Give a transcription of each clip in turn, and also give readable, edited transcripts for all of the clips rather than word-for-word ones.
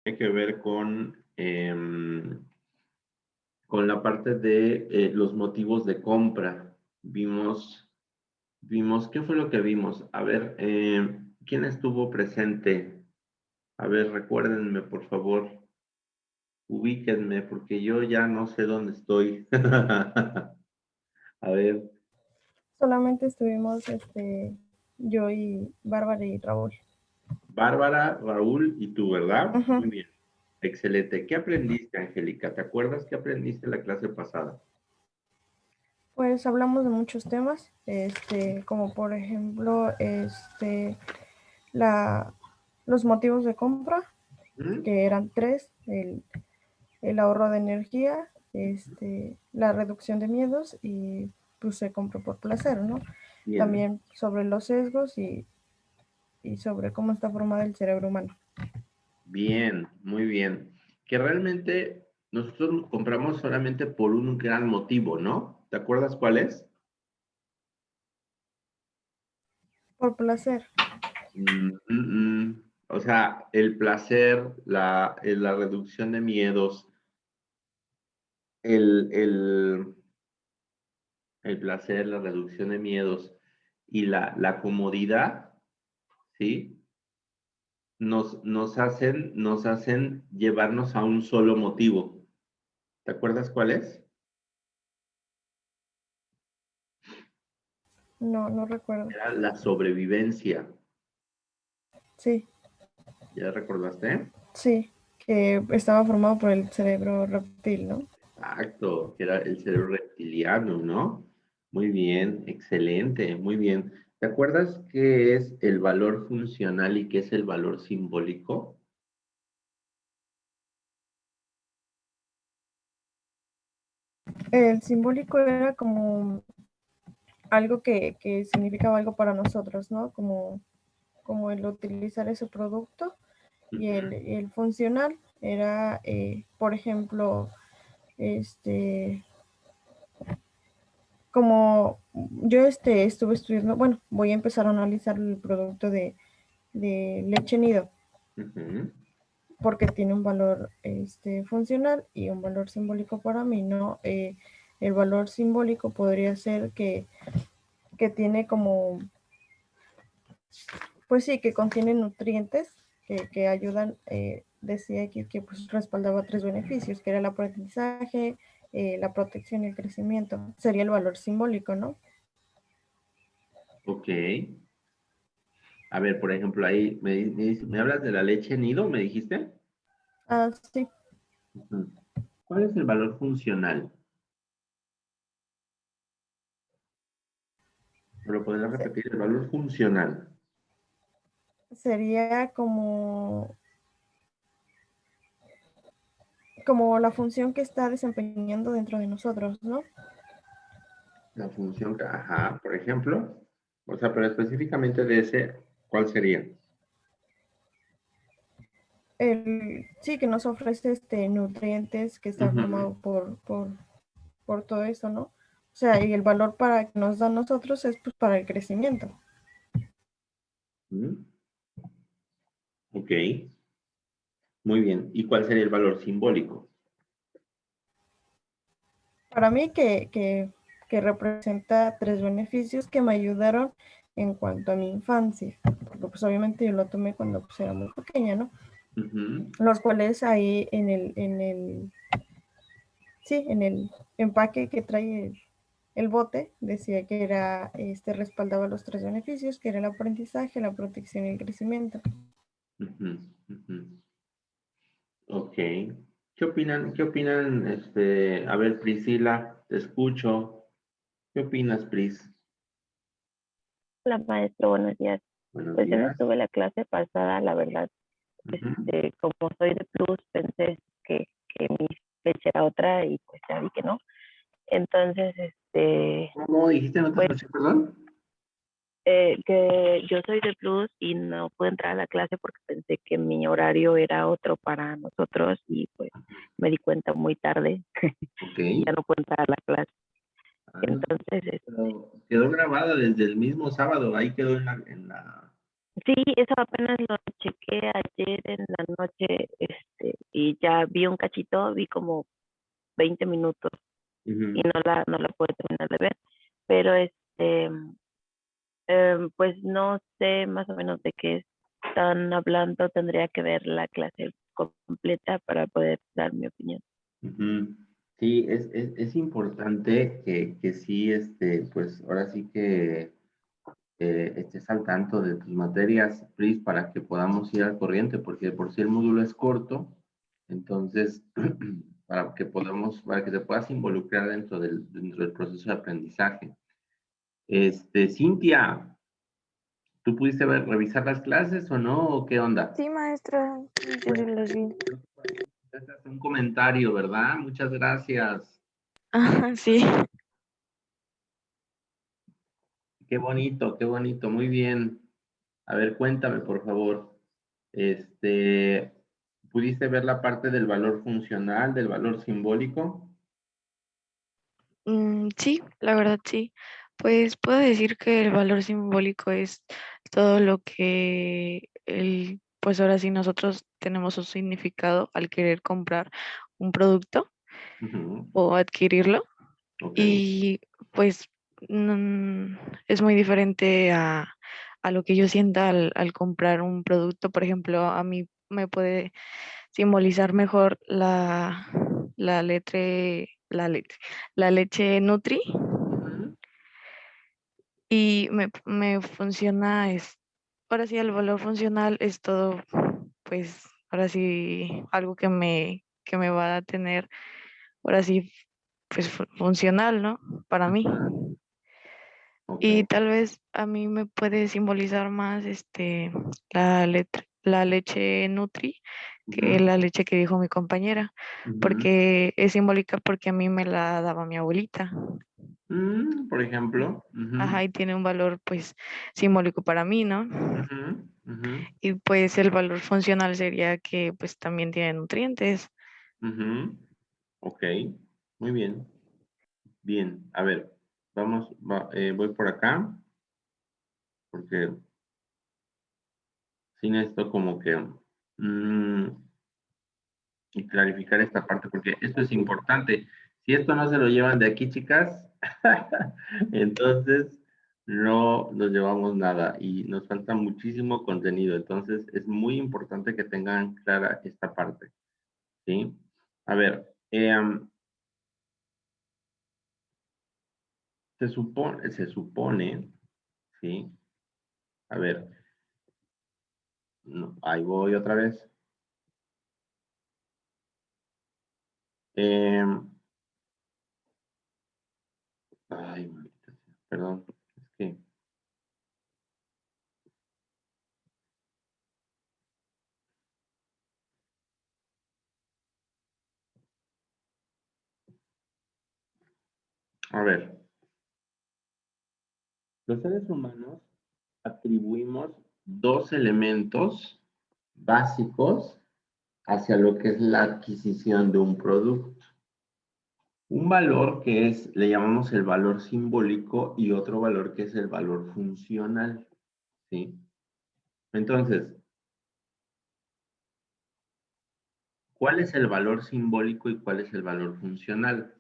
tiene que ver con la parte de los motivos de compra. ¿Qué fue lo que vimos? A ver, ¿quién estuvo presente? A ver, recuérdenme, por favor. Ubíquenme, porque yo ya no sé dónde estoy. A ver, Solamente estuvimos yo y Bárbara y Raúl. Bárbara, Raúl y tú, ¿verdad? Ujú. Muy bien. Excelente. ¿Qué aprendiste, Angélica? ¿Te acuerdas qué aprendiste la clase pasada? Pues hablamos de muchos temas, como por ejemplo, la, los motivos de compra, ¿Mm? que eran tres: el ahorro de energía, la reducción de miedos y pues se compró por placer, ¿no? Bien, También sobre los sesgos y sobre cómo está formado el cerebro humano. bien, muy bien. Que realmente nosotros compramos solamente por un gran motivo, ¿no? ¿Te acuerdas cuál es? Por placer. O sea, el placer, la reducción de miedos, el, el, el placer, la reducción de miedos y la comodidad, ¿sí? Nos hacen llevarnos a un solo motivo. ¿Te acuerdas cuál es? No, no recuerdo. Era la sobrevivencia. Sí, ¿Ya recordaste? sí, que estaba formado por el cerebro reptil, ¿no? Exacto, que era el cerebro reptiliano, ¿no? Muy bien, excelente, muy bien. ¿Te acuerdas qué es el valor funcional y qué es el valor simbólico? El simbólico era como algo que significaba algo para nosotros, ¿no? Como el utilizar ese producto. Y Ujú. el funcional era, por ejemplo, este, como yo estuve estudiando, bueno, voy a empezar a analizar el producto de leche nido, Ujú. porque tiene un valor funcional y un valor simbólico para mí, ¿no? El valor simbólico podría ser que tiene como, pues sí, que contiene nutrientes que ayudan, decía que pues respaldaba tres beneficios, que era el aprendizaje, la protección y el crecimiento. Sería el valor simbólico, ¿no? Ok. A ver, por ejemplo, ahí me hablas de la leche nido, ¿me dijiste? Ah, sí. Ujú. ¿Cuál es el valor funcional? ¿Me lo podrías repetir? El valor funcional. Sería como la función que está desempeñando dentro de nosotros, ¿no? La función, ajá, por ejemplo. O sea, pero específicamente de ese, ¿cuál sería? Sí, que nos ofrece nutrientes, que está Ujú. formado por todo eso, ¿no? O sea, y el valor para que nos da a nosotros es pues para el crecimiento. Mm, ok, muy bien. ¿Y cuál sería el valor simbólico? Para mí que representa tres beneficios que me ayudaron en cuanto a mi infancia, porque pues obviamente yo lo tomé cuando pues era muy pequeña, ¿no? Ujú, Los cuales ahí sí, en el empaque que trae el bote, decía que era, respaldaba los tres beneficios, que era el aprendizaje, la protección y el crecimiento. ujú, ujú. Ok. ¿Qué opinan, a ver, Priscila, te escucho. ¿Qué opinas, Pris? Hola maestro, buenos días. Buenos Pues yo no días. estuve la clase pasada, la verdad, Ujú. como soy de Plus, pensé que mi fecha era otra y pues ya vi que no. Entonces, ¿Cómo dijiste? ¿No te pues escuché, perdón? que yo soy de Plus y no pude entrar a la clase porque pensé que mi horario era otro para nosotros y pues me di cuenta muy tarde Ok. y ya no puedo entrar a la clase. Ah, Entonces, pero quedó grabada desde el mismo sábado. Ahí quedó en la... sí, eso apenas lo chequé ayer en la noche, y ya vi un cachito, vi como 20 minutos y Ujú. no la pude terminar de ver, pero pues no sé más o menos de qué están hablando, tendría que ver la clase completa para poder dar mi opinión. Ujú. Sí, es importante que sí, pues ahora sí que estés al tanto de tus materias, Pris, para que podamos ir al corriente, porque por si el módulo es corto, entonces, para que te puedas involucrar dentro del proceso de aprendizaje. Cintia, ¿tú pudiste revisar las clases o no? ¿O qué onda? Sí, maestra, yo sí los vi. Un comentario, ¿verdad? Muchas gracias. Ah, sí. Qué bonito, muy bien. A ver, cuéntame, por favor. Este, ¿Pudiste ver la parte del valor funcional, del valor simbólico? Sí, la verdad sí. Pues puedo decir que el valor simbólico es todo lo que pues ahora sí nosotros tenemos un significado al querer comprar un producto Ujú. o adquirirlo. Ok. Y pues mm, es muy diferente a lo que yo sienta al comprar un producto. Por ejemplo, a mí me puede simbolizar mejor la la leche Nutri Ujú. y me funciona, ahora sí el valor funcional es todo, pues ahora sí algo que me va a tener, ahora sí, pues funcional, ¿no? Para mí. Ajá. Ok. Y tal vez a mí me puede simbolizar más la leche Nutri que Ujú. la leche que dijo mi compañera, Ujú. porque es simbólica porque a mí me la daba mi abuelita. Por ejemplo. Ujú. Ajá, y tiene un valor pues simbólico para mí, ¿no? Ujú. Ujú. Y pues el valor funcional sería que pues también tiene nutrientes. Ujú. Ok. Muy bien. Bien. A ver, voy por acá, porque sin esto como que y clarificar esta parte, porque esto es importante. Si esto no se lo llevan de aquí, chicas, entonces no nos llevamos nada y nos falta muchísimo contenido. Entonces es muy importante que tengan clara esta parte, ¿sí? A ver, se supone, ¿sí? A ver, no, ahí voy otra vez. Em, ay, maldita sea, perdón, es que, a ver, los seres humanos atribuimos dos elementos básicos hacia lo que es la adquisición de un producto. Un valor que le llamamos el valor simbólico y otro valor que es el valor funcional, ¿sí? Entonces, ¿cuál es el valor simbólico y cuál es el valor funcional?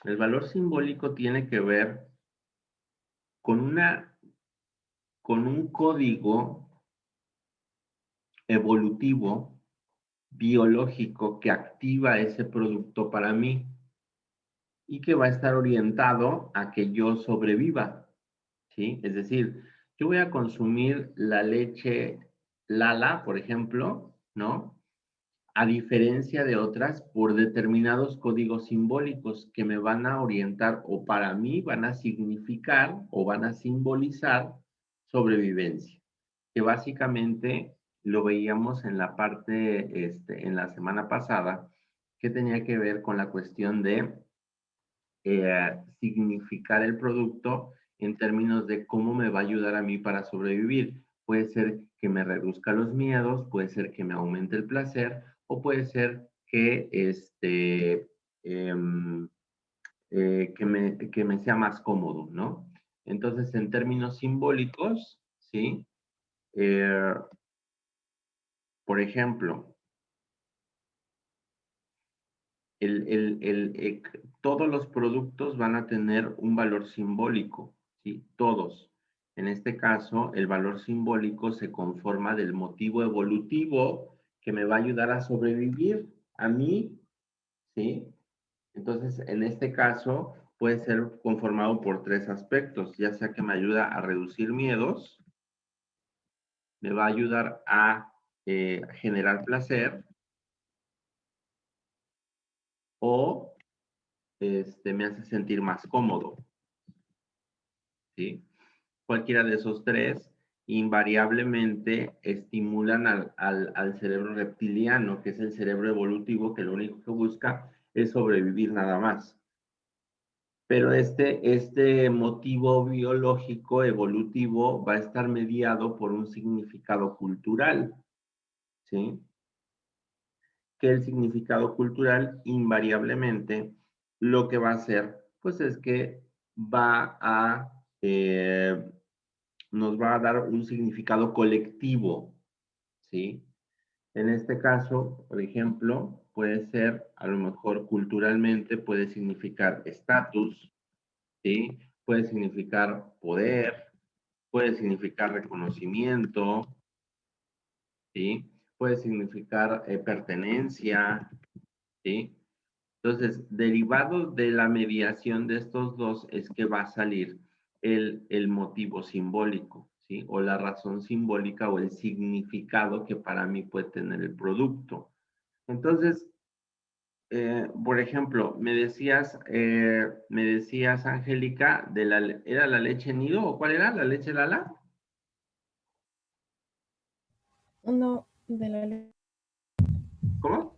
El valor simbólico tiene que ver con con un código evolutivo, biológico, que activa ese producto para mí y que va a estar orientado a que yo sobreviva, ¿sí? Es decir, yo voy a consumir la leche Lala, por ejemplo, ¿no? A diferencia de otras, por determinados códigos simbólicos que me van a orientar o para mí van a significar o van a simbolizar sobrevivencia, que básicamente lo veíamos en la parte, en la semana pasada, que tenía que ver con la cuestión de significar el producto en términos de cómo me va a ayudar a mí para sobrevivir. Puede ser que me reduzca los miedos, puede ser que me aumente el placer o puede ser que, em, que me sea más cómodo, ¿no? Entonces, en términos simbólicos, ¿sí? Eh, por ejemplo, todos los productos van a tener un valor simbólico, ¿sí? Todos. En este caso, el valor simbólico se conforma del motivo evolutivo que me va a ayudar a sobrevivir a mí, ¿sí? Entonces, en este caso, puede ser conformado por tres aspectos, ya sea que me ayuda a reducir miedos, me va a ayudar a generar placer o me hace sentir más cómodo, ¿sí? Cualquiera de esos tres invariablemente estimulan al cerebro reptiliano, que es el cerebro evolutivo, que lo único que busca es sobrevivir nada más. Pero este motivo biológico evolutivo va a estar mediado por un significado cultural, ¿sí? Que el significado cultural invariablemente lo que va a hacer, pues es que va a, nos va a dar un significado colectivo, ¿sí? En este caso, por ejemplo, puede ser, a lo mejor culturalmente, puede significar estatus, ¿sí? Puede significar poder, puede significar reconocimiento, ¿sí? Puede significar pertenencia, ¿sí? Entonces, derivado de la mediación de estos dos es que va a salir el motivo simbólico, ¿sí? O la razón simbólica o el significado que para mí puede tener el producto. Entonces, por ejemplo, me decías, Angélica, ¿era la leche nido o cuál era? ¿La leche Lala? No, ¿Cómo?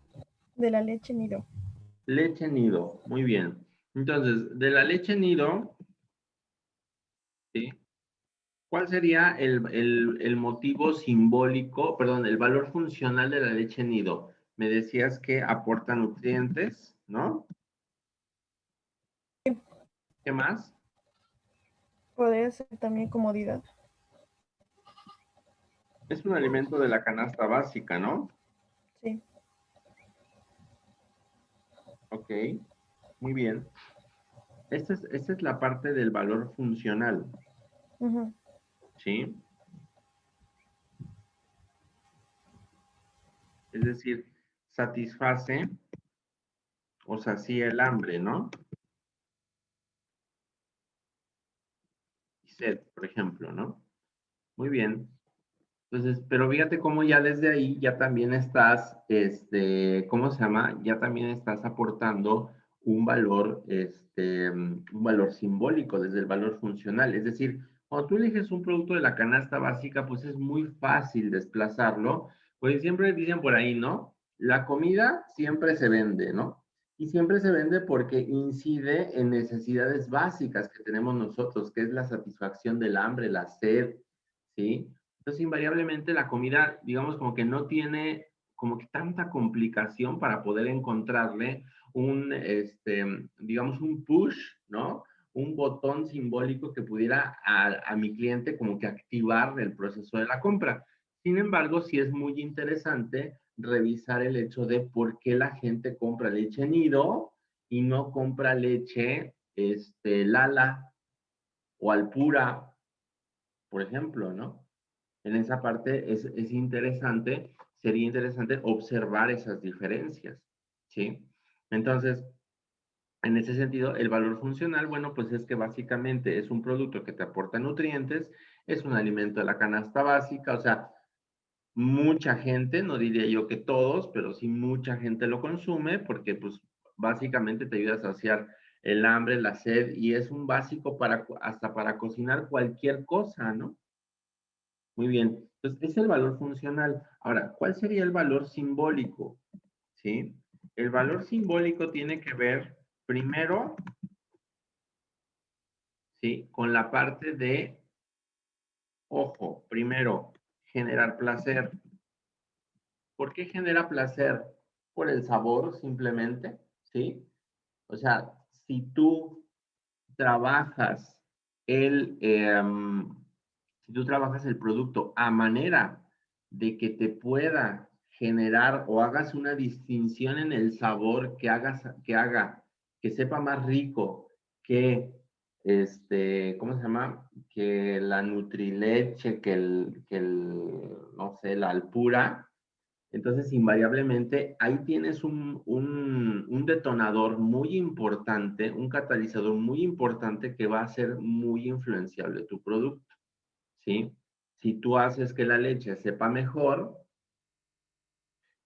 de la leche nido. Leche nido, muy bien. Entonces, de la leche nido, ¿sí? ¿Cuál sería el motivo simbólico, perdón, el valor funcional de la leche nido? Me decías que aporta nutrientes, ¿no? ¿Qué más? Podría ser también comodidad. Es un alimento de la canasta básica, ¿no? Sí. Ok, muy bien. Esta es la parte del valor funcional, Ujú. ¿sí? Es decir, satisface o sacía el hambre, ¿no? Y sed, por ejemplo, ¿no? Muy bien. Entonces, pero fíjate cómo ya desde ahí ya también estás, ¿cómo se llama? Ya también estás aportando un valor simbólico desde el valor funcional. Es decir, cuando tú eliges un producto de la canasta básica, pues es muy fácil desplazarlo, pues siempre dicen por ahí, ¿no? La comida siempre se vende, ¿no? Y siempre se vende porque incide en necesidades básicas que tenemos nosotros, que es la satisfacción del hambre, la sed, ¿sí? Entonces, invariablemente la comida, digamos, como que no tiene como que tanta complicación para poder encontrarle digamos, un push, ¿no? Un botón simbólico que pudiera a mi cliente como que activar el proceso de la compra. Sin embargo, sí es muy interesante revisar el hecho de por qué la gente compra leche nido y no compra leche, Lala o Alpura, por ejemplo, ¿no? En esa parte es interesante, sería interesante observar esas diferencias, ¿sí? Entonces, en ese sentido, el valor funcional, bueno, pues es que básicamente es un producto que te aporta nutrientes, es un alimento de la canasta básica, o sea, mucha gente, no diría yo que todos, pero sí mucha gente lo consume porque pues básicamente te ayuda a saciar el hambre, la sed y es un básico hasta para cocinar cualquier cosa, ¿no? Muy bien. Entonces, es el valor funcional. Ahora, ¿cuál sería el valor simbólico? ¿Sí? El valor simbólico tiene que ver, primero, ¿sí? Con la parte de, ojo, primero, generar placer. ¿Por qué genera placer? Por el sabor, simplemente, ¿sí? O sea, si tú trabajas el, si tú trabajas el producto a manera de que te pueda generar o hagas una distinción en el sabor que haga que sepa más rico que ¿cómo se llama? Que la Nutrileche, no sé, la Alpura. Entonces, invariablemente, ahí tienes un detonador muy importante, un catalizador muy importante que va a ser muy influenciable tu producto, ¿sí? Si tú haces que la leche sepa mejor,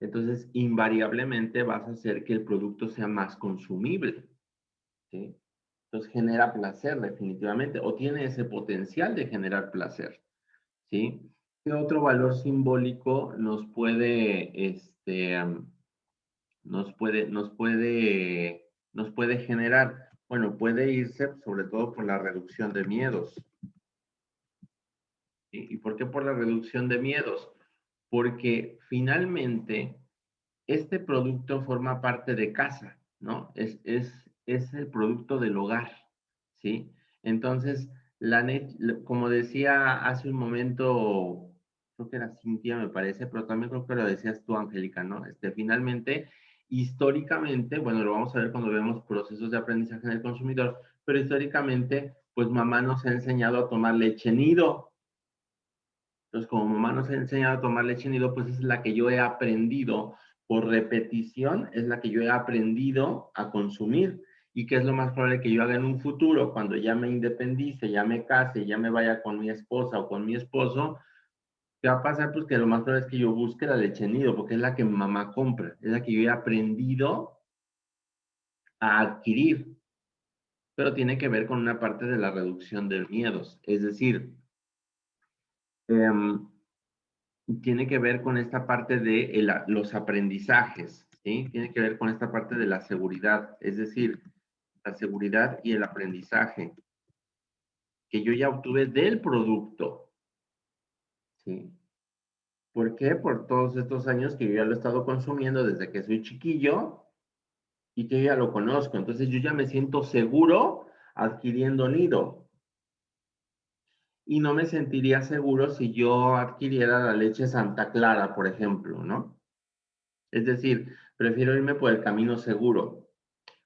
entonces invariablemente vas a hacer que el producto sea más consumible, ¿sí? Entonces genera placer definitivamente, o tiene ese potencial de generar placer, ¿sí? ¿Qué otro valor simbólico nos puede generar? Bueno, puede irse sobre todo por la reducción de miedos. ¿Sí? ¿Y por qué por la reducción de miedos? Porque finalmente este producto forma parte de casa, ¿no? Es el producto del hogar, ¿sí? Entonces, como decía hace un momento, creo que era Cintia, me parece, pero también creo que lo decías tú, Angélica, ¿no? Finalmente, históricamente, bueno, lo vamos a ver cuando vemos procesos de aprendizaje en el consumidor, pero históricamente, pues mamá nos ha enseñado a tomar leche nido. Entonces, como mamá nos ha enseñado a tomar leche nido, pues es la que yo he aprendido por repetición, es la que yo he aprendido a consumir. ¿Y qué es lo más probable que yo haga en un futuro, cuando ya me independice, ya me case, ya me vaya con mi esposa o con mi esposo? ¿Qué va a pasar? Pues que lo más probable es que yo busque la leche nido, porque es la que mi mamá compra, es la que yo he aprendido a adquirir. Pero tiene que ver con una parte de la reducción de miedos. Es decir, tiene que ver con esta parte de los aprendizajes, ¿sí? Tiene que ver con esta parte de la seguridad, es decir, la seguridad y el aprendizaje que yo ya obtuve del producto, ¿sí? ¿Por qué? Por todos estos años que yo ya lo he estado consumiendo desde que soy chiquillo y que yo ya lo conozco. Entonces yo ya me siento seguro adquiriendo nido. Y no me sentiría seguro si yo adquiriera la leche Santa Clara, por ejemplo, ¿no? Es decir, prefiero irme por el camino seguro.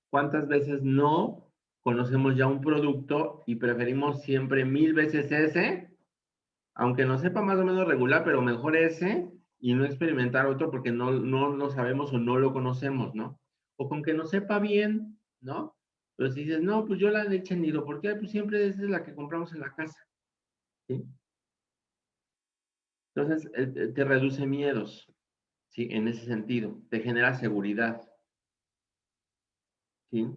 ¿Cuántas veces no conocemos ya un producto y preferimos siempre 1000 veces ese, aunque nos sepa más o menos regular, pero mejor ese y no experimentar otro porque no lo sabemos o no lo conocemos, ¿no? O con que nos sepa bien, ¿no? Pero si dices, no, pues yo la leche nido, ¿por qué? Pues siempre esa es la que compramos en la casa, ¿sí? Entonces, te reduce miedos, ¿sí? En ese sentido, te genera seguridad, ¿sí?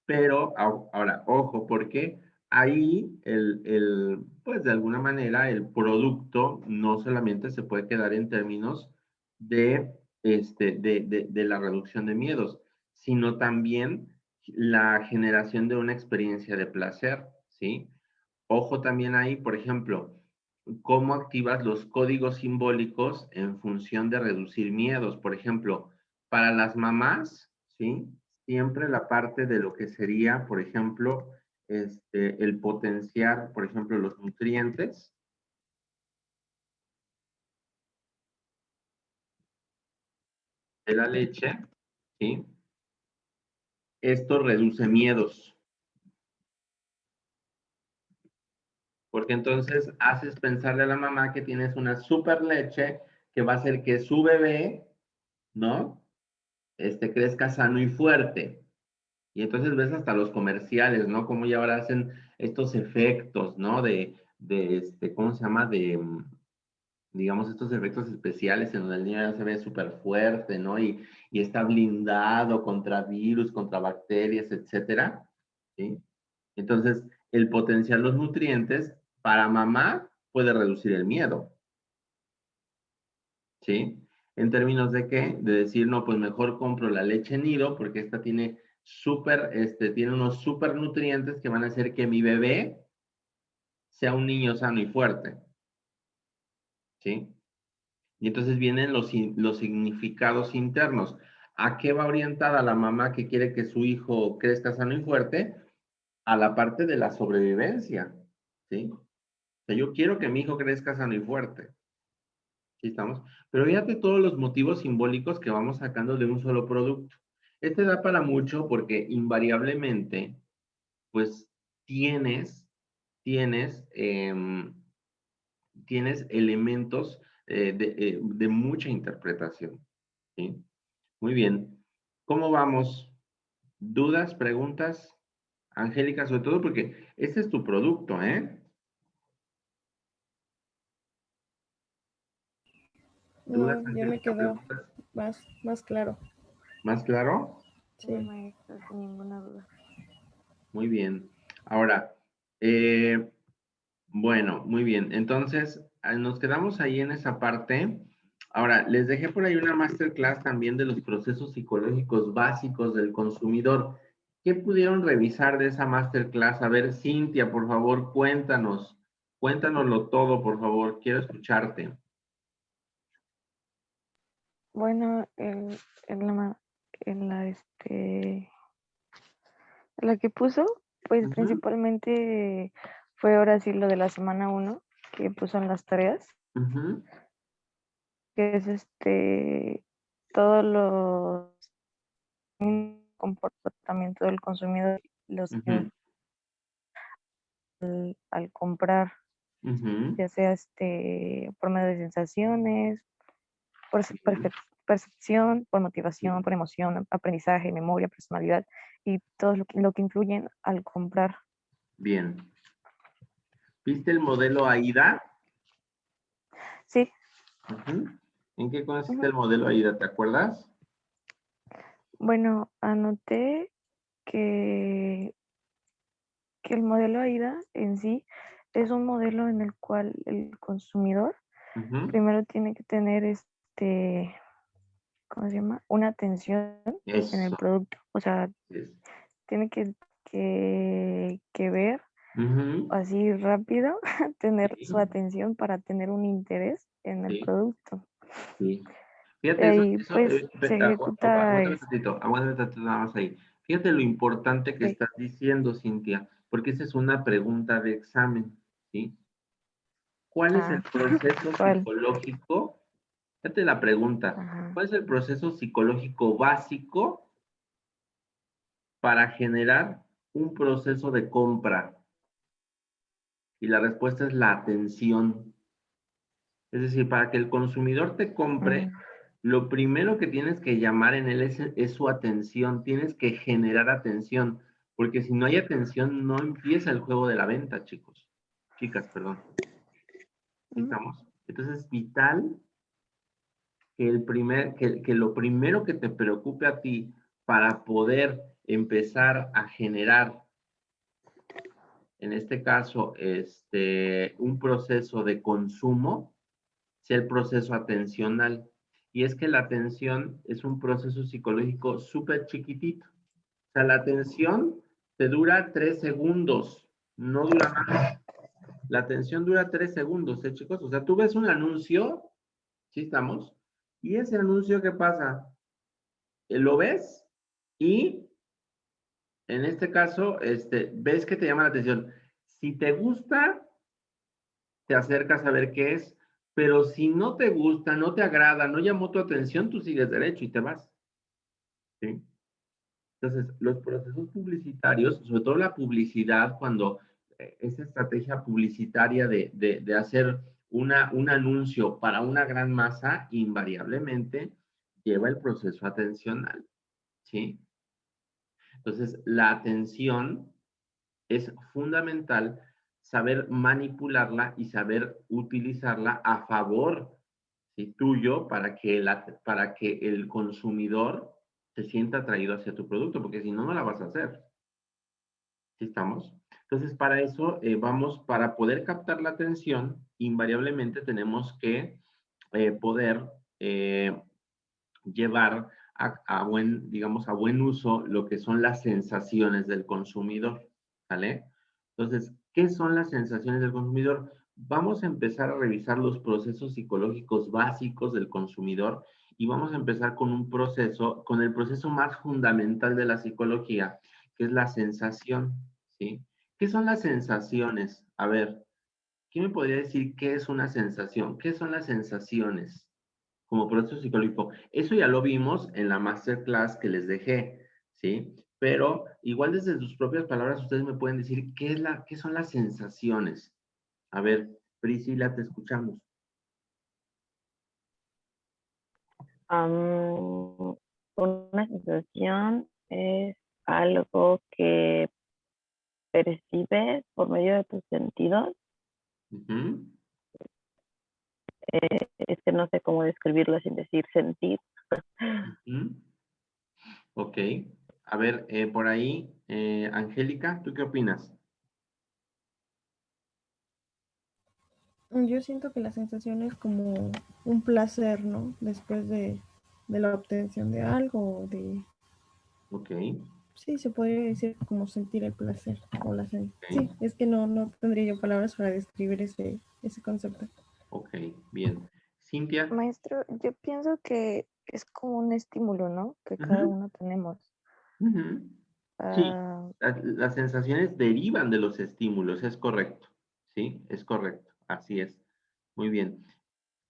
Pero ahora, ojo, porque ahí pues de alguna manera el producto no solamente se puede quedar en términos de la reducción de miedos, sino también la generación de una experiencia de placer, ¿sí? Ojo también ahí, por ejemplo, cómo activas los códigos simbólicos en función de reducir miedos. Por ejemplo, para las mamás, ¿sí? Siempre la parte de lo que sería, por ejemplo, el potenciar, por ejemplo, los nutrientes de la leche, ¿sí? Esto reduce miedos, porque entonces haces pensarle a la mamá que tienes una super leche que va a hacer que su bebé, ¿no? Crezca sano y fuerte. Y entonces ves hasta los comerciales, ¿no? Como ya ahora hacen estos efectos, ¿no? ¿Cómo se llama? Digamos, estos efectos especiales en donde el niño ya se ve súper fuerte, ¿no? Y está blindado contra virus, contra bacterias, etcétera, ¿sí? Entonces, el potenciar los nutrientes para mamá puede reducir el miedo, ¿sí? En términos de qué? De decir, no, pues mejor compro la leche nido porque esta tiene tiene unos súper nutrientes que van a hacer que mi bebé sea un niño sano y fuerte, ¿sí? Y entonces vienen los significados internos. ¿A qué va orientada la mamá que quiere que su hijo crezca sano y fuerte? A la parte de la sobrevivencia, ¿sí? O sea, yo quiero que mi hijo crezca sano y fuerte. ¿Sí estamos? Pero fíjate todos los motivos simbólicos que vamos sacando de un solo producto. Este da para mucho porque invariablemente, pues, tienes, tienes elementos de mucha interpretación, ¿sí? Muy bien. ¿Cómo vamos? ¿Dudas, preguntas? Angélica, sobre todo porque este es tu producto, ¿eh? ¿Dudas, No, ya me Angélica, quedó preguntas? más claro. ¿Más claro? Sí. No, maestra, sin ninguna duda. Muy bien. Ahora, bueno, muy bien. Entonces, nos quedamos ahí en esa parte. Ahora, les dejé por ahí una masterclass también de los procesos psicológicos básicos del consumidor. ¿Qué pudieron revisar de esa masterclass? A ver, Cintia, por favor, cuéntanoslo todo, por favor. Quiero escucharte. Bueno, en la que puso, pues Ujú, principalmente fue ahora sí lo de la semana 1 que puso en las tareas, ujú, que es todos los comportamiento del consumidor, los que ujú, al comprar, ujú. ya sea por medio de sensaciones, por percepción, por motivación, por emoción, aprendizaje, memoria, personalidad y todo lo que influyen al comprar. Bien. ¿Viste el modelo AIDA? Sí, Ujú. ¿En qué consiste ujú. el modelo AIDA? ¿Te acuerdas? Bueno, anoté que, que el modelo AIDA en sí es un modelo en el cual el consumidor Ujú. primero tiene que tener ¿cómo se llama? Una atención en el Eso producto. O sea, es. tiene que ver Ujú. así rápido, tener su Sí, atención para tener un interés en el sí, producto. sí. Fíjate, Y pues se ejecuta, aguántame tantito, nada más ahí. Fíjate lo importante que ok, estás diciendo, Cintia, porque esa es una pregunta de examen, ¿sí? ¿Cuál es el ah, proceso ¿cuál? psicológico? Fíjate la pregunta, Ajá. ¿cuál es el proceso psicológico básico para generar un proceso de compra? Y la respuesta es la atención. Es decir, para que el consumidor te compre, Mm, lo primero que tienes que llamar en él es su atención, tienes que generar atención, porque si no hay atención, no empieza el juego de la venta, chicos. Chicas, perdón. ¿Sí mm, estamos? Entonces es vital que lo primero que te preocupe a ti para poder empezar a generar, en este caso, un proceso de consumo, sea el proceso atencional. Y es que la atención es un proceso psicológico súper chiquitito. O sea, la atención te dura 3 segundos, no dura más. La atención dura 3 segundos, chicos? O sea, tú ves un anuncio, ¿sí estamos? Y ese anuncio, ¿qué pasa? Lo ves y en este caso, ves que te llama la atención. Si te gusta, te acercas a ver qué es, pero si no te gusta, no te agrada, no llamó tu atención, tú sigues derecho y te vas, ¿sí? Entonces, los procesos publicitarios, sobre todo la publicidad, cuando esa estrategia publicitaria de hacer un anuncio para una gran masa, invariablemente lleva el proceso atencional, ¿sí? Entonces, la atención es fundamental saber manipularla y saber utilizarla a favor, ¿sí?, tuyo para que el consumidor se sienta atraído hacia tu producto, porque si no, no la vas a hacer. ¿Sí estamos? Entonces, para eso para poder captar la atención, invariablemente tenemos que poder eh, llevar digamos, a buen uso lo que son las sensaciones del consumidor, ¿vale? Entonces, ¿qué son las sensaciones del consumidor? Vamos a empezar a revisar los procesos psicológicos básicos del consumidor y vamos a empezar con el proceso más fundamental de la psicología, que es la sensación, ¿sí? ¿Qué son las sensaciones? A ver, ¿quién me podría decir qué es una sensación? ¿Qué son las sensaciones como proceso psicológico? Eso ya lo vimos en la masterclass que les dejé, ¿sí? Pero igual desde sus propias palabras ustedes me pueden decir qué son las sensaciones. A ver, Priscila, te escuchamos. Una sensación es algo que percibes por medio de tus sentidos. Uh-huh. Es que no sé cómo describirlo sin decir sentir. Uh-huh. Ok. A ver, por ahí, Angélica, ¿tú qué opinas? Yo siento que la sensación es como un placer, ¿no? Después de la obtención de algo, de... Ok. Sí, se podría decir como sentir el placer o la Ok. Sí, es que no tendría yo palabras para describir ese concepto. Ok, bien. Cintia. Maestro, yo pienso que es como un estímulo, ¿no? Que cada Uh-huh. uno tenemos. Uh-huh. Sí, Ah, las sensaciones derivan de los estímulos, es correcto. Sí, es correcto. Así es. Muy bien.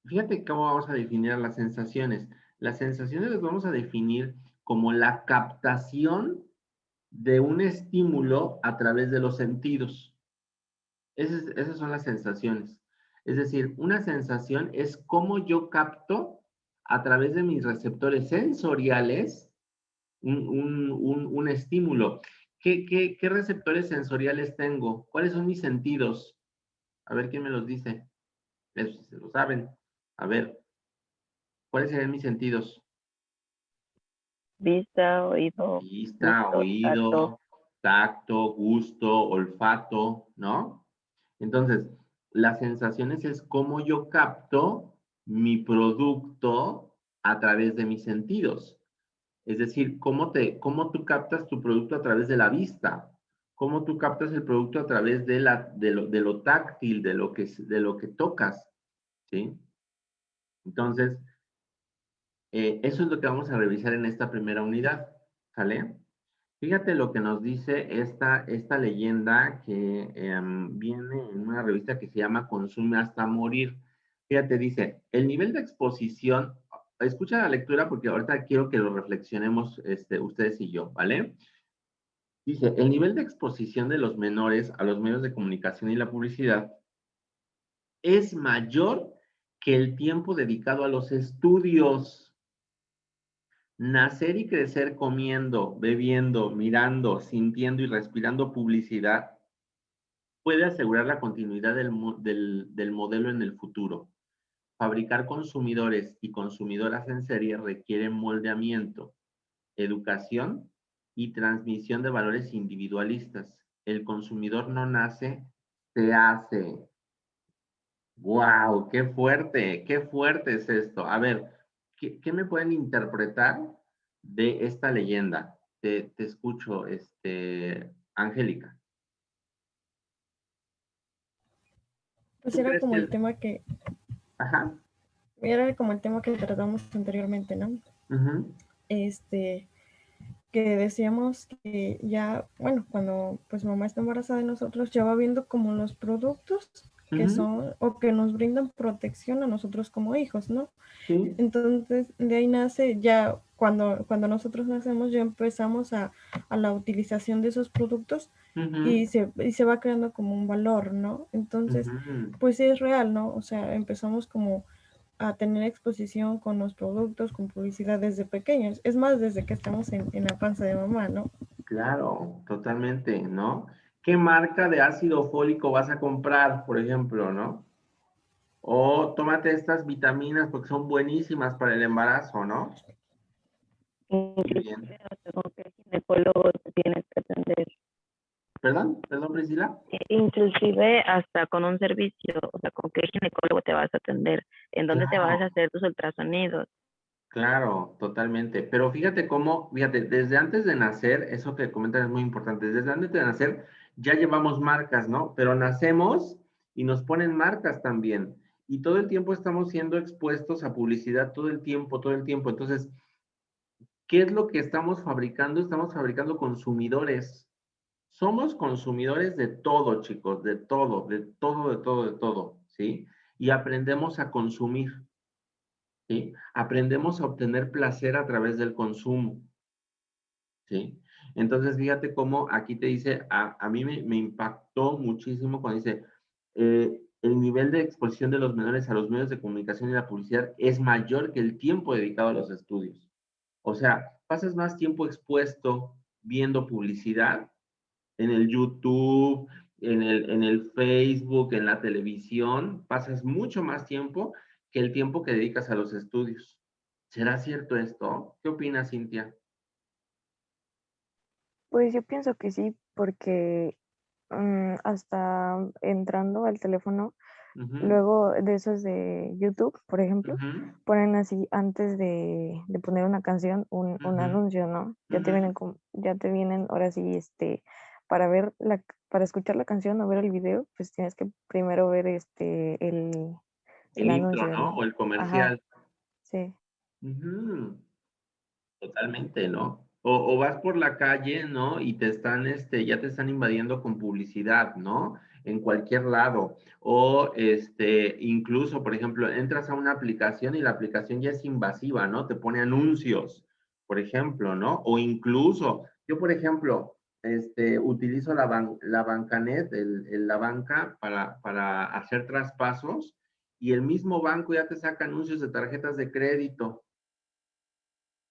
Fíjate cómo vamos a definir a las sensaciones. Las sensaciones las vamos a definir como la captación de un estímulo a través de los sentidos. Esas son las sensaciones. Es decir, una sensación es cómo yo capto a través de mis receptores sensoriales un estímulo. ¿Qué receptores sensoriales tengo? ¿Cuáles son mis sentidos? A ver quién me los dice. Eso se lo saben. A ver, ¿cuáles serían mis sentidos? Vista, oído, Vista, gusto, tacto. tacto, gusto, olfato, ¿no? Entonces, las sensaciones es cómo yo capto mi producto a través de mis sentidos. Es decir, cómo tú captas tu producto a través de la vista, cómo tú captas el producto a través de lo táctil, de lo que tocas, ¿sí? Entonces, eso es lo que vamos a revisar en esta primera unidad, ¿sale? Fíjate lo que nos dice esta leyenda que viene en una revista que se llama Consume hasta morir. Fíjate, dice, el nivel de exposición, escucha la lectura porque ahorita quiero que lo reflexionemos ustedes y yo, ¿vale? Dice, el nivel de exposición de los menores a los medios de comunicación y la publicidad es mayor que el tiempo dedicado a los estudios. Nacer y crecer comiendo, bebiendo, mirando, sintiendo y respirando publicidad puede asegurar la continuidad del modelo en el futuro. Fabricar consumidores y consumidoras en serie requiere moldeamiento, educación y transmisión de valores individualistas. El consumidor no nace, se hace. ¡Wow! Qué fuerte es esto! A ver, ¿qué me pueden interpretar de esta leyenda? Te escucho, Angélica. Pues ¿Tú crees que Ajá. era como el tema que tratamos anteriormente, ¿no? Uh-huh. Que decíamos que ya, bueno, cuando pues mamá está embarazada de nosotros, ya va viendo como los productos que Uh-huh. son o que nos brindan protección a nosotros como hijos, ¿no? Sí. Entonces, de ahí nace ya, cuando nosotros nacemos, ya empezamos a la utilización de esos productos Uh-huh. y se va creando como un valor, ¿no? Entonces, Uh-huh. pues sí es real, ¿no? O sea, empezamos como a tener exposición con los productos, con publicidad desde pequeños. Es más, desde que estamos en la panza de mamá, ¿no? Claro, totalmente, ¿no? ¿Qué marca de ácido fólico vas a comprar, por ejemplo, no? O tómate estas vitaminas porque son buenísimas para el embarazo, ¿no? Muy bien. Inclusive hasta con qué ginecólogo te tienes que atender. Perdón, Priscila. Inclusive hasta con un servicio, o sea, con qué ginecólogo te vas a atender, en dónde te vas a Claro, hacer tus ultrasonidos. claro, totalmente. Pero fíjate, desde antes de nacer, eso que comentan es muy importante, desde antes de nacer ya llevamos marcas, ¿no? Pero nacemos y nos ponen marcas también. Y todo el tiempo estamos siendo expuestos a publicidad, todo el tiempo, todo el tiempo. Entonces, ¿qué es lo que estamos fabricando? Estamos fabricando consumidores. Somos consumidores de todo, chicos, de todo, de todo, de todo, de todo, ¿sí? Y aprendemos a consumir, ¿sí? Aprendemos a obtener placer a través del consumo, ¿sí? Entonces, fíjate cómo aquí te dice, a mí me impactó muchísimo cuando dice, el nivel de exposición de los menores a los medios de comunicación y la publicidad es mayor que el tiempo dedicado a los estudios. O sea, pasas más tiempo expuesto viendo publicidad en el YouTube, en el Facebook, en la televisión, pasas mucho más tiempo que el tiempo que dedicas a los estudios. ¿Será cierto esto? ¿Qué opinas, Cintia? Pues yo pienso que sí, porque hasta entrando al teléfono, Ujú, luego de esos de YouTube, por ejemplo, ujú, ponen así antes de poner una canción un ujú, anuncio, ¿no? ujú. Ya te vienen ahora sí, para ver para escuchar la canción o ver el video, pues tienes que primero ver el El intro, anuncio, ¿no? ¿no? O el Ajá, comercial. sí. Ujú. Totalmente, ¿no? O vas por la calle, ¿no? Y te están, ya te están invadiendo con publicidad, ¿no? En cualquier lado. O, incluso, por ejemplo, entras a una aplicación y la aplicación ya es invasiva, ¿no? Te pone anuncios, por ejemplo, ¿no? O incluso, yo, por ejemplo, utilizo la Bancanet, la banca para hacer traspasos y el mismo banco ya te saca anuncios de tarjetas de crédito,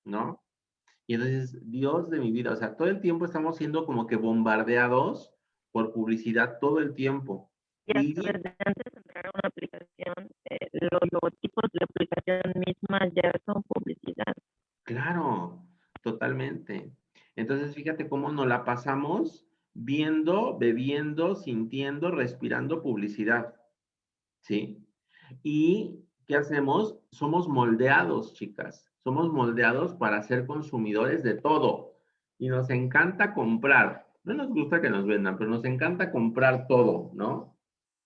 ¿no? Y entonces, Dios de mi vida, o sea, todo el tiempo estamos siendo como que bombardeados por publicidad todo el tiempo. Y hasta Y desde antes de entrar a una aplicación, los logotipos de la aplicación misma ya son publicidad. claro, totalmente. Entonces, fíjate cómo nos la pasamos viendo, bebiendo, sintiendo, respirando publicidad, ¿sí? ¿Y qué hacemos? Somos moldeados, chicas. Somos moldeados para ser consumidores de todo. Y nos encanta comprar. No nos gusta que nos vendan, pero nos encanta comprar todo, ¿no?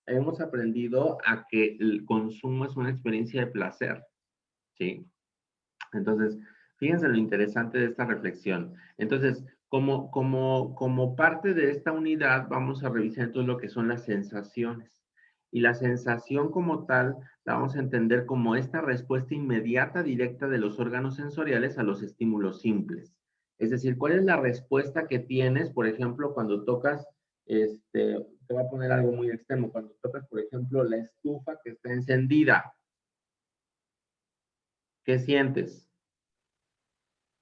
Hemos aprendido a que el consumo es una experiencia de placer, ¿sí? Entonces, fíjense lo interesante de esta reflexión. Entonces, como parte de esta unidad, vamos a revisar entonces lo que son las sensaciones. Y la sensación como tal, la vamos a entender como esta respuesta inmediata, directa de los órganos sensoriales a los estímulos simples. Es decir, ¿cuál es la respuesta que tienes, por ejemplo, cuando tocas, te voy a poner algo muy extremo, cuando tocas, por ejemplo, la estufa que está encendida? ¿Qué sientes?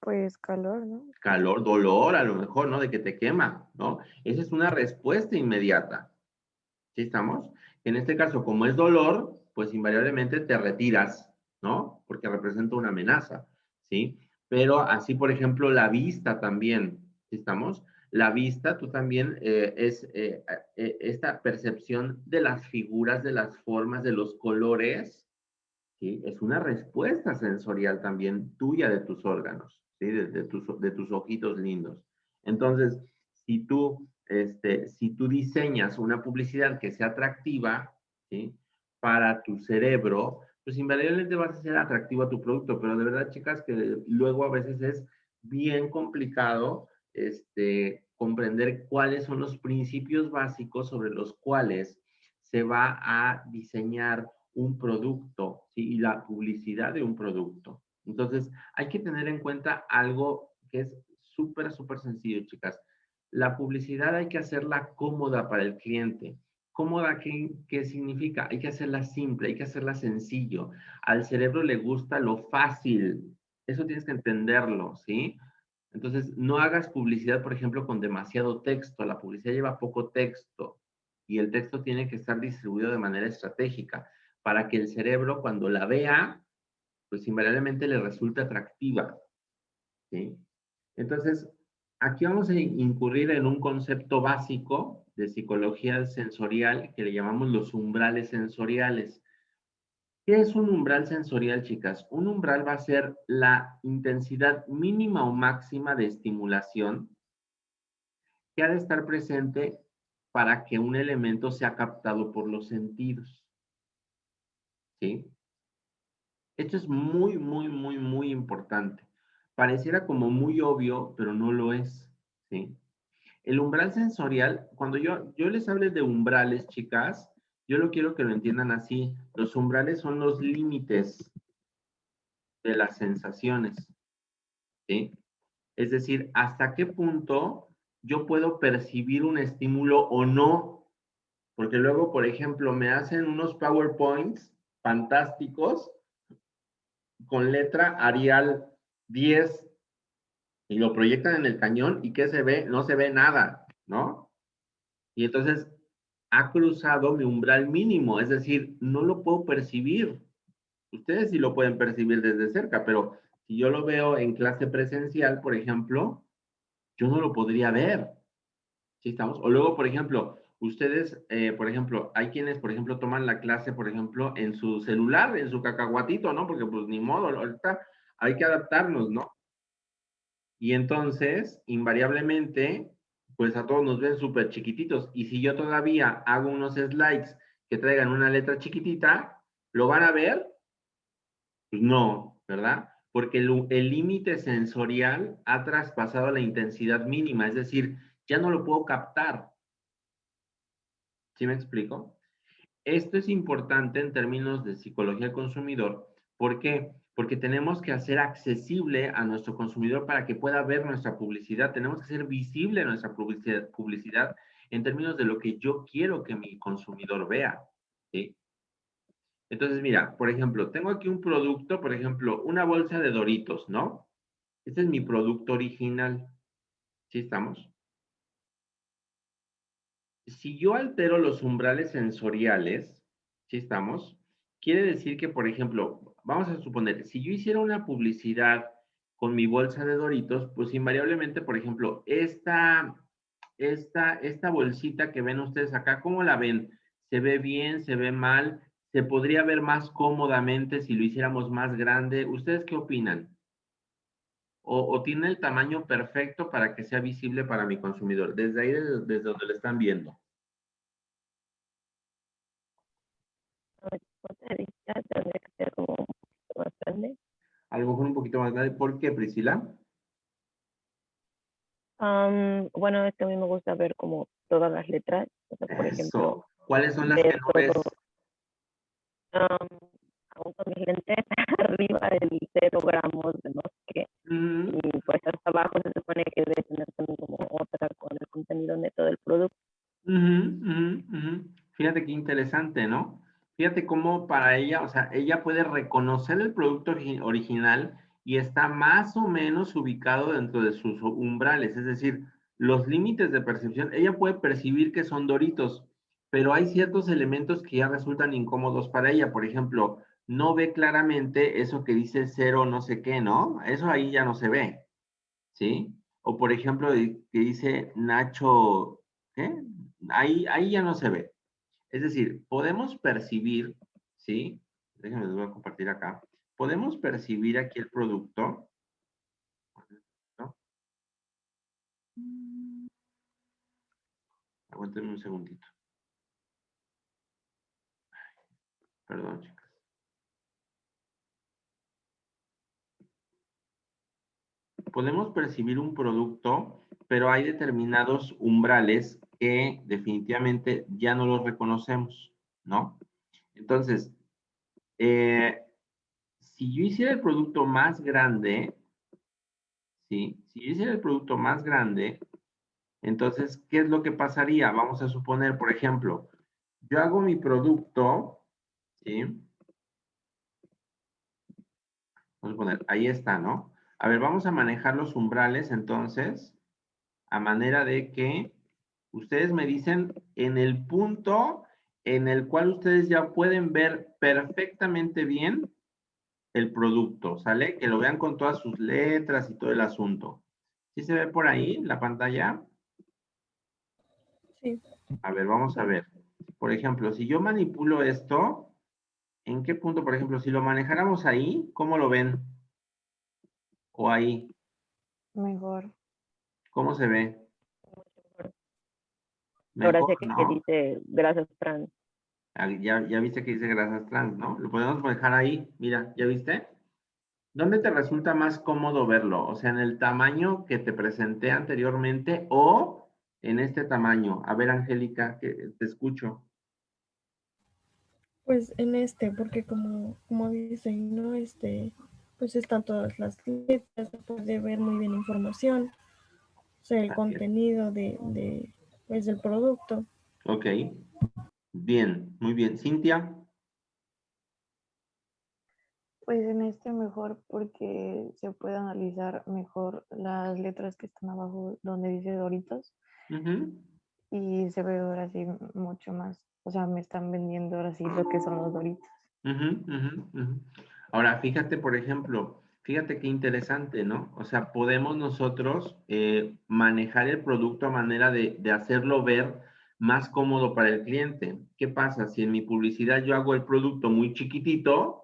Pues calor, ¿no? Calor, dolor, a lo mejor, ¿no? De que te quema, ¿no? Esa es una respuesta inmediata. ¿Sí estamos? En este caso, como es dolor, pues invariablemente te retiras, ¿no? Porque representa una amenaza, ¿sí? Pero así, por ejemplo, la vista también, ¿sí estamos? La vista, tú también esta percepción de las figuras, de las formas, de los colores, ¿sí? Es una respuesta sensorial también tuya de tus órganos, ¿sí? De tus ojitos lindos. Entonces, si tú diseñas una publicidad que sea atractiva, ¿sí? Para tu cerebro, pues invariablemente vas a ser atractivo a tu producto, pero de verdad, chicas, que luego a veces es bien complicado, comprender cuáles son los principios básicos sobre los cuales se va a diseñar un producto, ¿sí? Y la publicidad de un producto. Entonces, hay que tener en cuenta algo que es súper, súper sencillo, chicas. La publicidad hay que hacerla cómoda para el cliente. ¿Cómoda qué significa? Hay que hacerla simple, hay que hacerla sencillo. Al cerebro le gusta lo fácil. Eso tienes que entenderlo, ¿sí? Entonces, no hagas publicidad, por ejemplo, con demasiado texto. La publicidad lleva poco texto y el texto tiene que estar distribuido de manera estratégica para que el cerebro cuando la vea, pues invariablemente le resulte atractiva, ¿sí? Entonces, aquí vamos a incurrir en un concepto básico de psicología sensorial que le llamamos los umbrales sensoriales. ¿Qué es un umbral sensorial, chicas? Un umbral va a ser la intensidad mínima o máxima de estimulación que ha de estar presente para que un elemento sea captado por los sentidos, ¿sí? Esto es muy, muy, muy, muy importante. Pareciera como muy obvio, pero no lo es, ¿sí? El umbral sensorial, cuando yo les hable de umbrales, chicas, yo lo quiero que lo entiendan así. Los umbrales son los límites de las sensaciones, ¿sí? Es decir, hasta qué punto yo puedo percibir un estímulo o no. Porque luego, por ejemplo, me hacen unos PowerPoints fantásticos con letra Arial 10 y lo proyectan en el cañón y ¿qué se ve? No se ve nada, ¿no? Y entonces ha cruzado mi umbral mínimo, es decir, no lo puedo percibir. Ustedes sí lo pueden percibir desde cerca, pero si yo lo veo en clase presencial, por ejemplo, yo no lo podría ver. ¿Sí estamos? O luego, por ejemplo, ustedes, por ejemplo, hay quienes, por ejemplo, toman la clase, por ejemplo, en su celular, en su cacahuatito, ¿no? Porque pues ni modo, ahorita hay que adaptarnos, ¿no? Y entonces, invariablemente, pues a todos nos ven súper chiquititos. Y si yo todavía hago unos slides que traigan una letra chiquitita, ¿lo van a ver? Pues no, ¿verdad? Porque el límite sensorial ha traspasado la intensidad mínima, es decir, ya no lo puedo captar. ¿Sí me explico? Esto es importante en términos de psicología del consumidor. ¿Por qué? Porque tenemos que hacer accesible a nuestro consumidor para que pueda ver nuestra publicidad. Tenemos que hacer visible nuestra publicidad en términos de lo que yo quiero que mi consumidor vea. ¿Sí? Entonces, mira, por ejemplo, tengo aquí un producto, por ejemplo, una bolsa de Doritos, ¿no? Este es mi producto original. ¿Sí estamos? Si yo altero los umbrales sensoriales, ¿sí estamos? Quiere decir que, por ejemplo, vamos a suponer, si yo hiciera una publicidad con mi bolsa de Doritos, pues invariablemente, por ejemplo, esta bolsita que ven ustedes acá, ¿cómo la ven? ¿Se ve bien? ¿Se ve mal? ¿Se podría ver más cómodamente si lo hiciéramos más grande? ¿Ustedes qué opinan? ¿O tiene el tamaño perfecto para que sea visible para mi consumidor? Desde ahí, desde donde lo están viendo. A mi punto de vista, tendría que ser como un poquito más grande. A lo mejor un poquito más grande. ¿Por qué, Priscila? Bueno, es que a mí me gusta ver como todas las letras. O sea, por ejemplo, Eso. ¿Cuáles son las que ver no ves? todo, aún con mis lentes arriba del 0 gramos de no sé qué. Mm, Y pues hasta abajo se supone que debe tener también como otra con el contenido neto del producto. Fíjate qué interesante, ¿no? Fíjate cómo para ella, o sea, ella puede reconocer el producto original y está más o menos ubicado dentro de sus umbrales, es decir, los límites de percepción, ella puede percibir que son Doritos, pero hay ciertos elementos que ya resultan incómodos para ella, por ejemplo, no ve claramente eso que dice cero no sé qué, ¿no? Eso ahí ya no se ve, ¿sí? O por ejemplo, que dice Nacho, ¿qué? Ahí ya no se ve. Es decir, podemos percibir, ¿sí? Déjenme, les voy a compartir acá. Podemos percibir aquí el producto, ¿no? Aguántenme un segundito. Perdón, chicas. Podemos percibir un producto, pero hay determinados umbrales que definitivamente ya no los reconocemos, ¿no? Entonces, si yo hiciera el producto más grande, ¿sí? Si yo hiciera el producto más grande, entonces, ¿qué es lo que pasaría? Vamos a suponer, por ejemplo, yo hago mi producto, ¿sí? Vamos a poner, ahí está, ¿no? A ver, vamos a manejar los umbrales, entonces, a manera de que ustedes me dicen en el punto en el cual ustedes ya pueden ver perfectamente bien el producto, ¿sale? Que lo vean con todas sus letras y todo el asunto. ¿Sí se ve por ahí la pantalla? Sí. A ver, vamos a ver. Por ejemplo, si yo manipulo esto, ¿en qué punto, por ejemplo, si lo manejáramos ahí, cómo lo ven? O ahí, Mejor. ¿cómo se ve? Ahora Mejor, sé que ¿no? dice grasas trans. Ya viste que dice grasas trans, ¿no? Lo podemos manejar ahí, mira, ¿ya viste? ¿Dónde te resulta más cómodo verlo? O sea, en el tamaño que te presenté anteriormente o en este tamaño? A ver, Angélica, que te escucho. Pues en porque como dicen, ¿no? Pues están todas las letras, se puede ver muy bien información, o sea, el Así es. contenido pues del producto. Ok, bien, muy bien. Cintia, Pues en mejor porque se puede analizar mejor las letras que están abajo donde dice Doritos ujú, y se ve ahora sí mucho más. O sea, me están vendiendo ahora sí lo que son los Doritos. ujú, ujú, ujú. Ahora, fíjate, por ejemplo, fíjate qué interesante, ¿no? O sea, podemos nosotros manejar el producto a manera de hacerlo ver más cómodo para el cliente. ¿Qué pasa? Si en mi publicidad yo hago el producto muy chiquitito,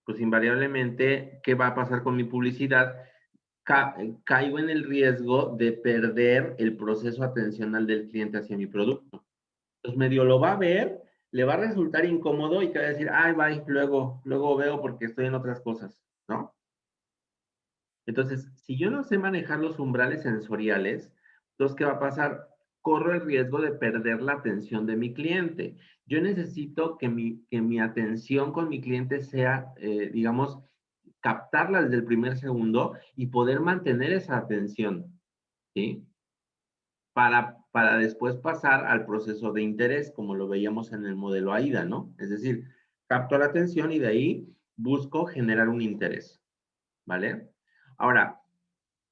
pues invariablemente, ¿qué va a pasar con mi publicidad? Caigo en el riesgo de perder el proceso atencional del cliente hacia mi producto. Entonces, medio lo va a ver, le va a resultar incómodo y te va a decir, ay, bye, luego veo porque estoy en otras cosas, ¿no? Entonces, si yo no sé manejar los umbrales sensoriales, entonces, ¿qué va a pasar? Corro el riesgo de perder la atención de mi cliente. Yo necesito que mi atención con mi cliente sea, digamos, captarla desde el primer segundo y poder mantener esa atención, ¿sí? Para después pasar al proceso de interés, como lo veíamos en el modelo AIDA, ¿no? Es decir, capto la atención y de ahí busco generar un interés, ¿vale? Ahora,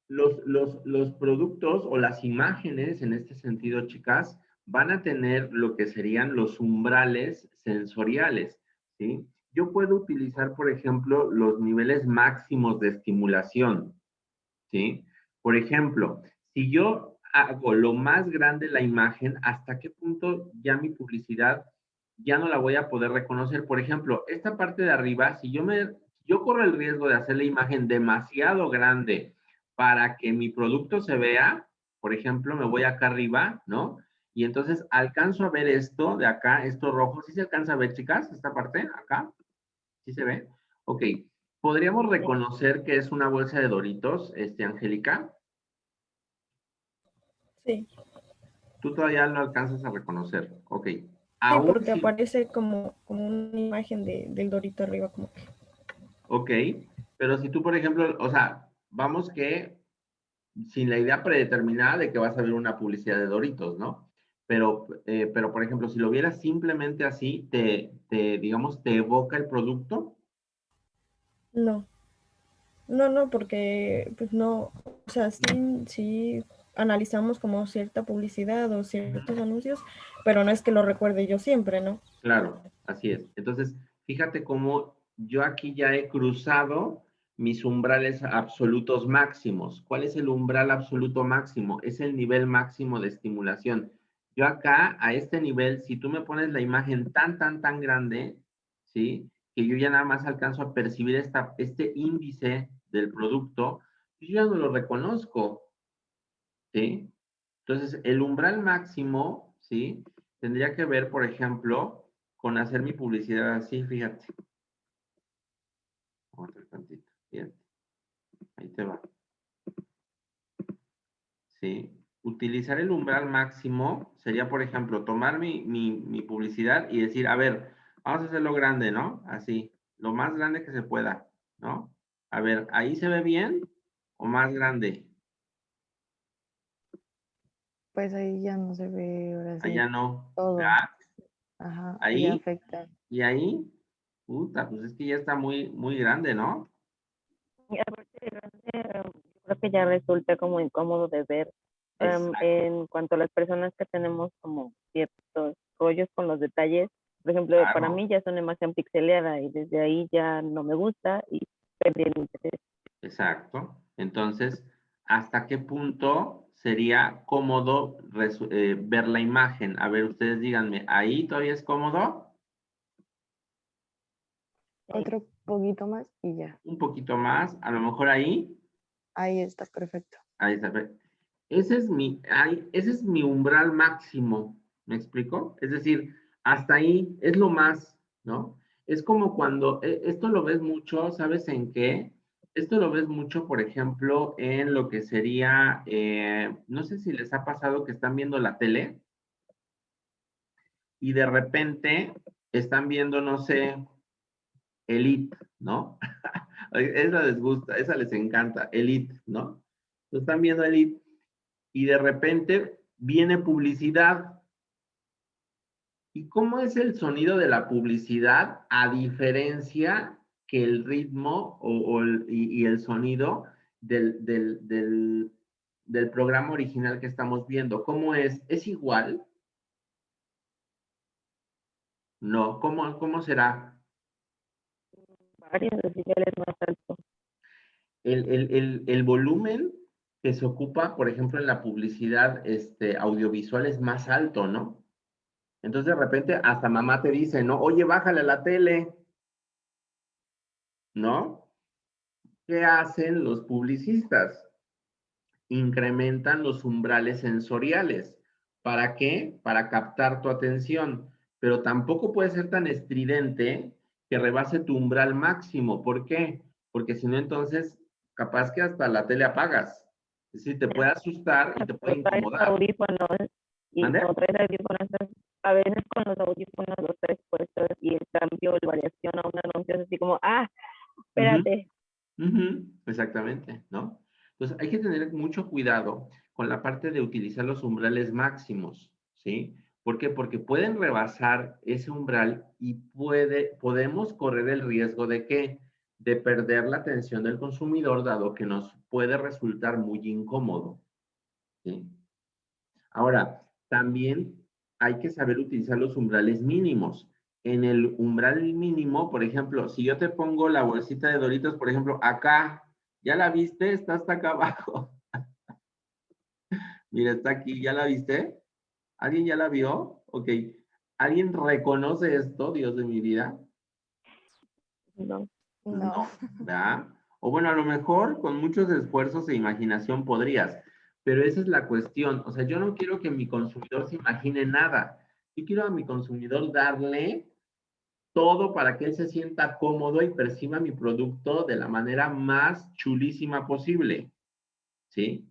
los productos o las imágenes, en este sentido, chicas, van a tener lo que serían los umbrales sensoriales, ¿sí? Yo puedo utilizar, por ejemplo, los niveles máximos de estimulación, ¿sí? Por ejemplo, si yo hago lo más grande la imagen, ¿hasta qué punto ya mi publicidad ya no la voy a poder reconocer? Por ejemplo, esta parte de arriba, si yo corro el riesgo de hacer la imagen demasiado grande para que mi producto se vea, por ejemplo, me voy acá arriba, ¿no? Y entonces alcanzo a ver esto de acá, esto rojo. ¿Sí se alcanza a ver, chicas? Esta parte, acá. ¿Sí se ve? Ok. ¿Podríamos reconocer que es una bolsa de Doritos, Angélica? Sí, Tú todavía lo alcanzas a reconocer. Ok. sí, Aún porque sí. aparece como una imagen del Dorito arriba, como que. Ok. Pero si tú, por ejemplo, o sea, vamos que sin la idea predeterminada de que vas a ver una publicidad de Doritos, ¿no? Pero por ejemplo, si lo vieras simplemente así, digamos, te evoca el producto. No, no, porque pues no, o sea, sí analizamos como cierta publicidad o ciertos anuncios, pero no es que lo recuerde yo siempre, ¿no? Claro, así es. Entonces, fíjate cómo yo aquí ya he cruzado mis umbrales absolutos máximos. ¿Cuál es el umbral absoluto máximo? Es el nivel máximo de estimulación. Yo acá, a este nivel, si tú me pones la imagen tan grande, ¿sí? Que yo ya nada más alcanzo a percibir este índice del producto, yo ya no lo reconozco, ¿sí? Entonces, el umbral máximo, ¿sí? Tendría que ver, por ejemplo, con hacer mi publicidad así, fíjate. Vamos a hacer tantito, fíjate. Ahí te va. ¿Sí? Utilizar el umbral máximo sería, por ejemplo, tomar mi publicidad y decir, a ver, vamos a hacerlo grande, ¿no? Así, lo más grande que se pueda, ¿no? A ver, ¿ahí se ve bien o más grande? Pues ahí ya no se ve ahora sí Allá no. todo. ¿Verdad? Ajá, ya Ahí afecta. y ahí, puta, pues es que ya está muy grande, ¿no? Y aparte de grande, yo creo que ya resulta como incómodo de ver. Exacto, En cuanto a las personas que tenemos como ciertos rollos con los detalles, por ejemplo, para claro. mí ya son demasiado pixeleada y desde ahí ya no me gusta y perdí el interés. Exacto. Entonces, ¿hasta qué punto sería cómodo ver la imagen? A ver, ustedes díganme, ¿ahí todavía es cómodo? Otro poquito más y ya. Un poquito más, a lo mejor ahí, Ahí está perfecto. ahí está. Ese es mi umbral máximo, ¿me explico? Es decir, hasta ahí es lo más, ¿no? Es como cuando, esto lo ves mucho, ¿sabes en qué? Esto lo ves mucho, por ejemplo, en lo que sería, no sé si les ha pasado que están viendo la tele y de repente están viendo, no sé, Elite, ¿no? Esa les gusta, esa les encanta, Elite, ¿no? Están viendo Elite y de repente viene publicidad. ¿Y cómo es el sonido de la publicidad a diferencia que el ritmo y el sonido del programa original que estamos viendo? ¿Cómo es? ¿Es igual? No. ¿Cómo será? Varios decibeles más alto. El volumen que se ocupa, por ejemplo, en la publicidad audiovisual es más alto, ¿no? Entonces, de repente, hasta mamá te dice, ¿no? Oye, bájale la tele, ¿no? ¿Qué hacen los publicistas? Incrementan los umbrales sensoriales. ¿Para qué? Para captar tu atención. Pero tampoco puede ser tan estridente que rebase tu umbral máximo. ¿Por qué? Porque si no, entonces, capaz que hasta la tele apagas. Es decir, te puede asustar y te puede incomodar. Audífonos y ¿Mande? no traes audífonos, a veces con los audífonos los traes puestos y el cambio, la variación a un anuncio es así como, espérate. Exactamente, ¿no? Entonces hay que tener mucho cuidado con la parte de utilizar los umbrales máximos, ¿sí? ¿Por qué? Porque pueden rebasar ese umbral y podemos correr el riesgo de ¿qué? De perder la atención del consumidor, dado que nos puede resultar muy incómodo, ¿sí? Ahora, también hay que saber utilizar los umbrales mínimos. En el umbral mínimo, por ejemplo, si yo te pongo la bolsita de Doritos, por ejemplo, acá, ¿ya la viste? Está hasta acá abajo. Mira, está aquí, ¿ya la viste? ¿Alguien ya la vio? Ok. ¿Alguien reconoce esto, Dios de mi vida? No. No. ¿verdad? O bueno, a lo mejor con muchos esfuerzos e imaginación podrías, pero esa es la cuestión. O sea, yo no quiero que mi consumidor se imagine nada. Yo quiero a mi consumidor darle todo para que él se sienta cómodo y perciba mi producto de la manera más chulísima posible, ¿sí?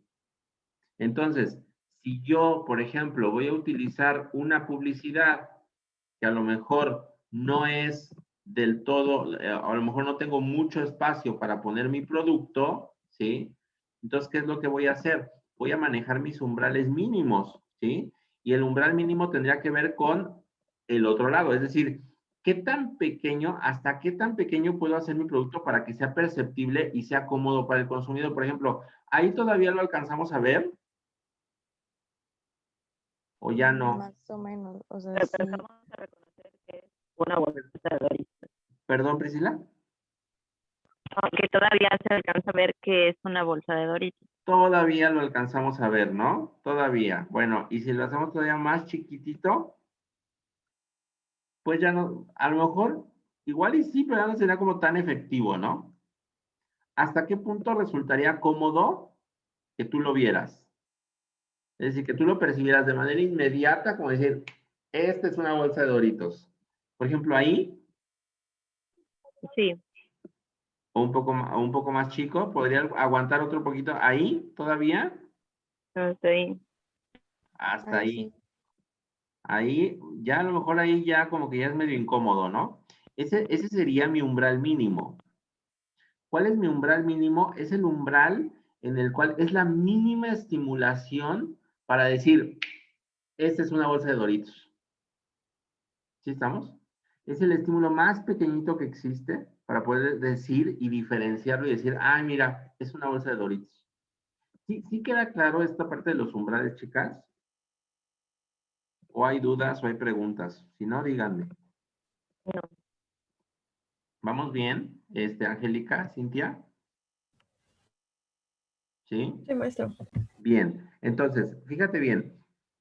Entonces, si yo, por ejemplo, voy a utilizar una publicidad que a lo mejor no es del todo, a lo mejor no tengo mucho espacio para poner mi producto, ¿sí? Entonces, ¿qué es lo que voy a hacer? Voy a manejar mis umbrales mínimos, ¿sí? Y el umbral mínimo tendría que ver con el otro lado, es decir, ¿qué tan pequeño, hasta qué tan pequeño puedo hacer mi producto para que sea perceptible y sea cómodo para el consumidor? Por ejemplo, ahí todavía lo alcanzamos a ver, o ya no. Más o menos, o sea, Pero sí. alcanzamos a reconocer que es una bolsa de Doritos. Perdón, Priscila. No, que todavía se alcanza a ver que es una bolsa de Doritos. Todavía lo alcanzamos a ver, ¿no? Todavía. Bueno, y si lo hacemos todavía más chiquitito, pues ya no, a lo mejor, igual y sí, pero ya no sería como tan efectivo, ¿no? ¿Hasta qué punto resultaría cómodo que tú lo vieras? Es decir, que tú lo percibieras de manera inmediata, como decir, esta es una bolsa de Doritos. Por ejemplo, ahí, Sí. o un poco más chico, podría aguantar otro poquito ahí todavía, No estoy. hasta Ahí ahí. sí. Ahí, ya a lo mejor ahí ya como que ya es medio incómodo, ¿no? Ese sería mi umbral mínimo. ¿Cuál es mi umbral mínimo? Es el umbral en el cual es la mínima estimulación para decir, esta es una bolsa de Doritos. ¿Sí estamos? Es el estímulo más pequeñito que existe para poder decir y diferenciarlo y decir, ah, mira, es una bolsa de Doritos. ¿Sí queda claro esta parte de los umbrales, chicas? ¿O hay dudas o hay preguntas? Si no, díganme. No. ¿Vamos bien? Angélica, Cintia. ¿Sí? Sí, maestro. Bien. Entonces, fíjate bien.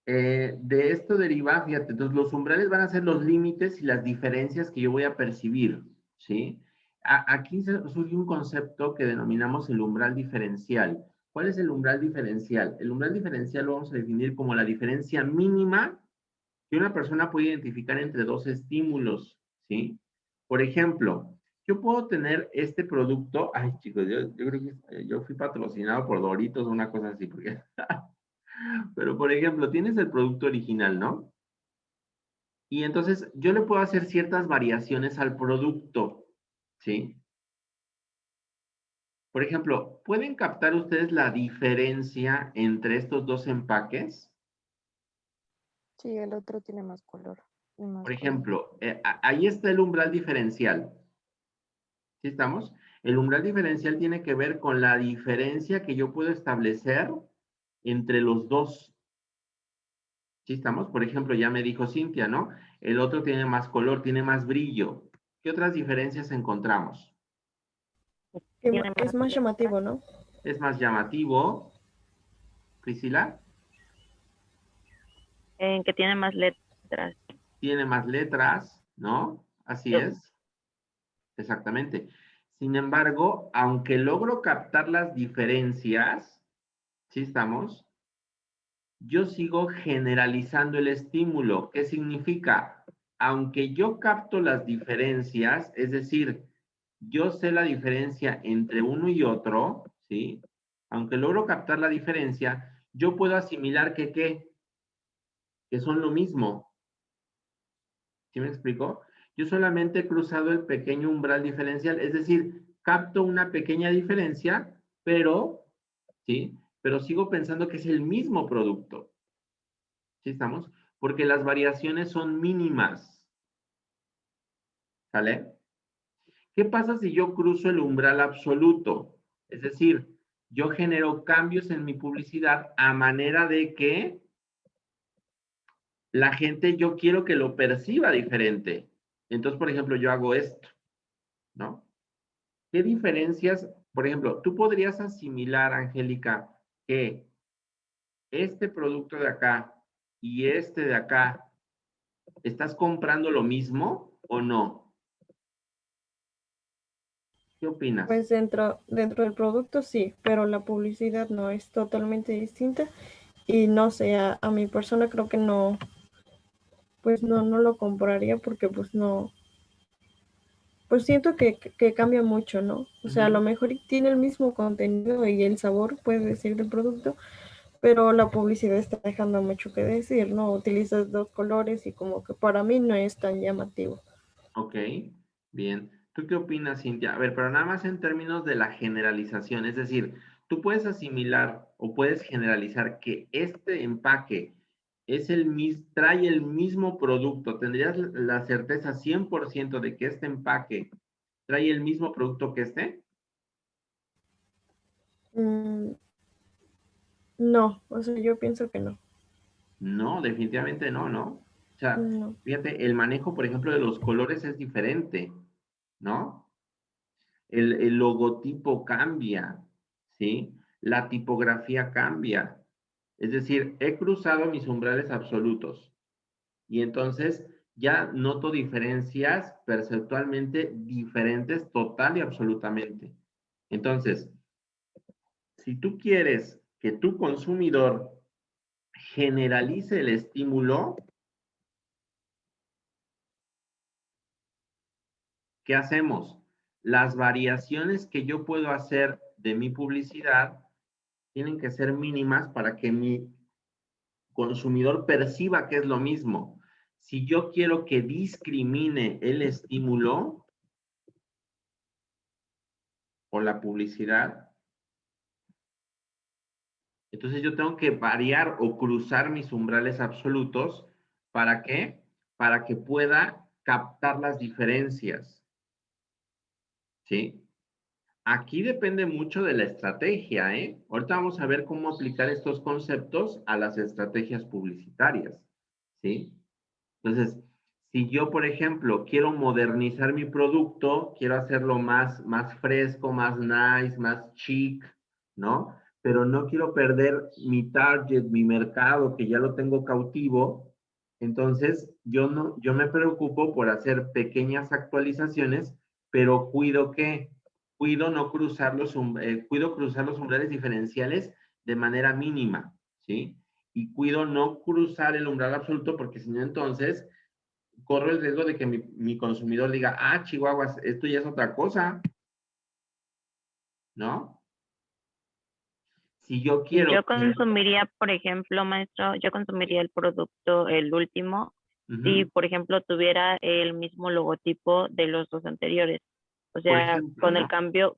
De esto deriva, fíjate, entonces los umbrales van a ser los límites y las diferencias que yo voy a percibir, ¿sí? Aquí surge un concepto que denominamos el umbral diferencial. ¿Cuál es el umbral diferencial? El umbral diferencial lo vamos a definir como la diferencia mínima que una persona puede identificar entre dos estímulos, ¿sí? Por ejemplo, yo puedo tener este producto. Ay, chicos, yo creo que yo fui patrocinado por Doritos o una cosa así, porque... Pero, por ejemplo, tienes el producto original, ¿no? Y entonces yo le puedo hacer ciertas variaciones al producto, ¿sí? Por ejemplo, ¿pueden captar ustedes la diferencia entre estos dos empaques? Sí, el otro tiene más color y más Por color. ejemplo, ahí está el umbral diferencial. ¿Sí estamos? El umbral diferencial tiene que ver con la diferencia que yo puedo establecer entre los dos. ¿Sí estamos? Por ejemplo, ya me dijo Cintia, ¿no? El otro tiene más color, tiene más brillo. ¿Qué otras diferencias encontramos? Que Tiene es más llamativo, ¿no? Es más llamativo, Priscila, en que tiene más letras. tiene más letras, ¿no? Así es, exactamente. Sin embargo, aunque logro captar las diferencias, ¿sí estamos? Yo sigo generalizando el estímulo. ¿Qué significa? Aunque yo capto las diferencias, es decir, yo sé la diferencia entre uno y otro, ¿sí? Aunque logro captar la diferencia, yo puedo asimilar que, ¿qué? Que son lo mismo. ¿Sí me explico? Yo solamente he cruzado el pequeño umbral diferencial, es decir, capto una pequeña diferencia, pero, ¿sí? Pero sigo pensando que es el mismo producto. ¿Sí estamos? Porque las variaciones son mínimas. ¿Sale? ¿Qué pasa si yo cruzo el umbral absoluto? Es decir, yo genero cambios en mi publicidad a manera de que la gente, yo quiero que lo perciba diferente. Entonces, por ejemplo, yo hago esto, ¿no? ¿Qué diferencias? Por ejemplo, tú podrías asimilar, Angélica, que este producto de acá y este de acá, ¿estás comprando lo mismo o no? ¿Qué opinas? Pues dentro del producto sí, pero la publicidad no, es totalmente distinta. Y no sé, a mi persona creo que no, pues no lo compraría porque pues no, pues siento que cambia mucho, ¿no? O sea, a lo mejor tiene el mismo contenido y el sabor, puede decir, del producto, pero la publicidad está dejando mucho que decir, ¿no? Utilizas dos colores y como que para mí no es tan llamativo. Ok, bien. ¿Tú qué opinas, Cintia? A ver, pero nada más en términos de la generalización, es decir, tú puedes asimilar o puedes generalizar que este empaque es trae el mismo producto. ¿Tendrías la certeza 100% de que este empaque trae el mismo producto que este? Mm, no, o sea, yo pienso que no. No, definitivamente no, ¿no? O sea, No. fíjate, el manejo, por ejemplo, de los colores es diferente, ¿no? El logotipo cambia, ¿sí? La tipografía cambia. Es decir, he cruzado mis umbrales absolutos y entonces ya noto diferencias perceptualmente diferentes total y absolutamente. Entonces, si tú quieres que tu consumidor generalice el estímulo, ¿qué hacemos? Las variaciones que yo puedo hacer de mi publicidad tienen que ser mínimas para que mi consumidor perciba que es lo mismo. Si yo quiero que discrimine el estímulo o la publicidad, entonces yo tengo que variar o cruzar mis umbrales absolutos. ¿Para qué? Para que pueda captar las diferencias. ¿Sí? Aquí depende mucho de la estrategia, ¿eh? Ahorita vamos a ver cómo aplicar estos conceptos a las estrategias publicitarias, ¿sí? Entonces, si yo, por ejemplo, quiero modernizar mi producto, quiero hacerlo más fresco, más nice, más chic, ¿no? Pero no quiero perder mi target, mi mercado, que ya lo tengo cautivo, entonces yo me preocupo por hacer pequeñas actualizaciones, pero cuido no cruzar cuido cruzar los umbrales diferenciales de manera mínima, ¿sí? Y cuido no cruzar el umbral absoluto porque si no entonces corro el riesgo de que mi consumidor diga, ah, chihuahuas, esto ya es otra cosa, ¿no? Si yo quiero... Yo consumiría, por ejemplo, maestro, yo consumiría el producto, el último, si, por ejemplo, tuviera el mismo logotipo de los dos anteriores. O por sea, ejemplo, ¿no?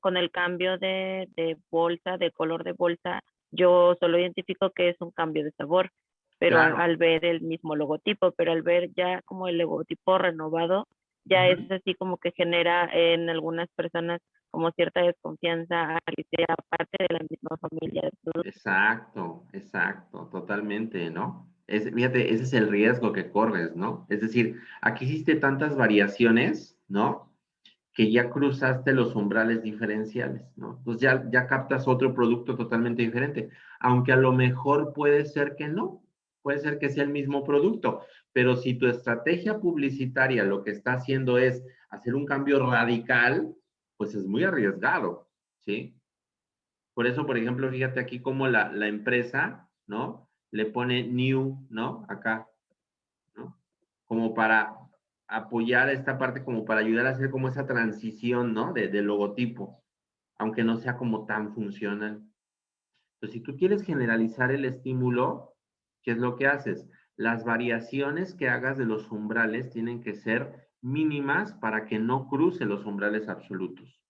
con el cambio de bolsa, de color de bolsa, yo solo identifico que es un cambio de sabor, pero Claro. al ver el mismo logotipo, pero al ver ya como el logotipo renovado, ya es así como que genera en algunas personas como cierta desconfianza a que sea parte de la misma familia de productos. Exacto, exacto, totalmente, ¿no? Fíjate, ese es el riesgo que corres, ¿no? Es decir, aquí hiciste tantas variaciones, ¿no? Que ya cruzaste los umbrales diferenciales, ¿no? Entonces ya captas otro producto totalmente diferente, aunque a lo mejor puede ser que no, puede ser que sea el mismo producto, pero si tu estrategia publicitaria lo que está haciendo es hacer un cambio radical, pues es muy arriesgado, ¿sí? Por eso, por ejemplo, fíjate aquí cómo la empresa, ¿no? Le pone new, ¿no? Acá, ¿no? Como para apoyar esta parte, como para ayudar a hacer como esa transición, ¿no? De logotipo, aunque no sea como tan funcional. Entonces, si tú quieres generalizar el estímulo, ¿qué es lo que haces? Las variaciones que hagas de los umbrales tienen que ser mínimas para que no cruce los umbrales absolutos.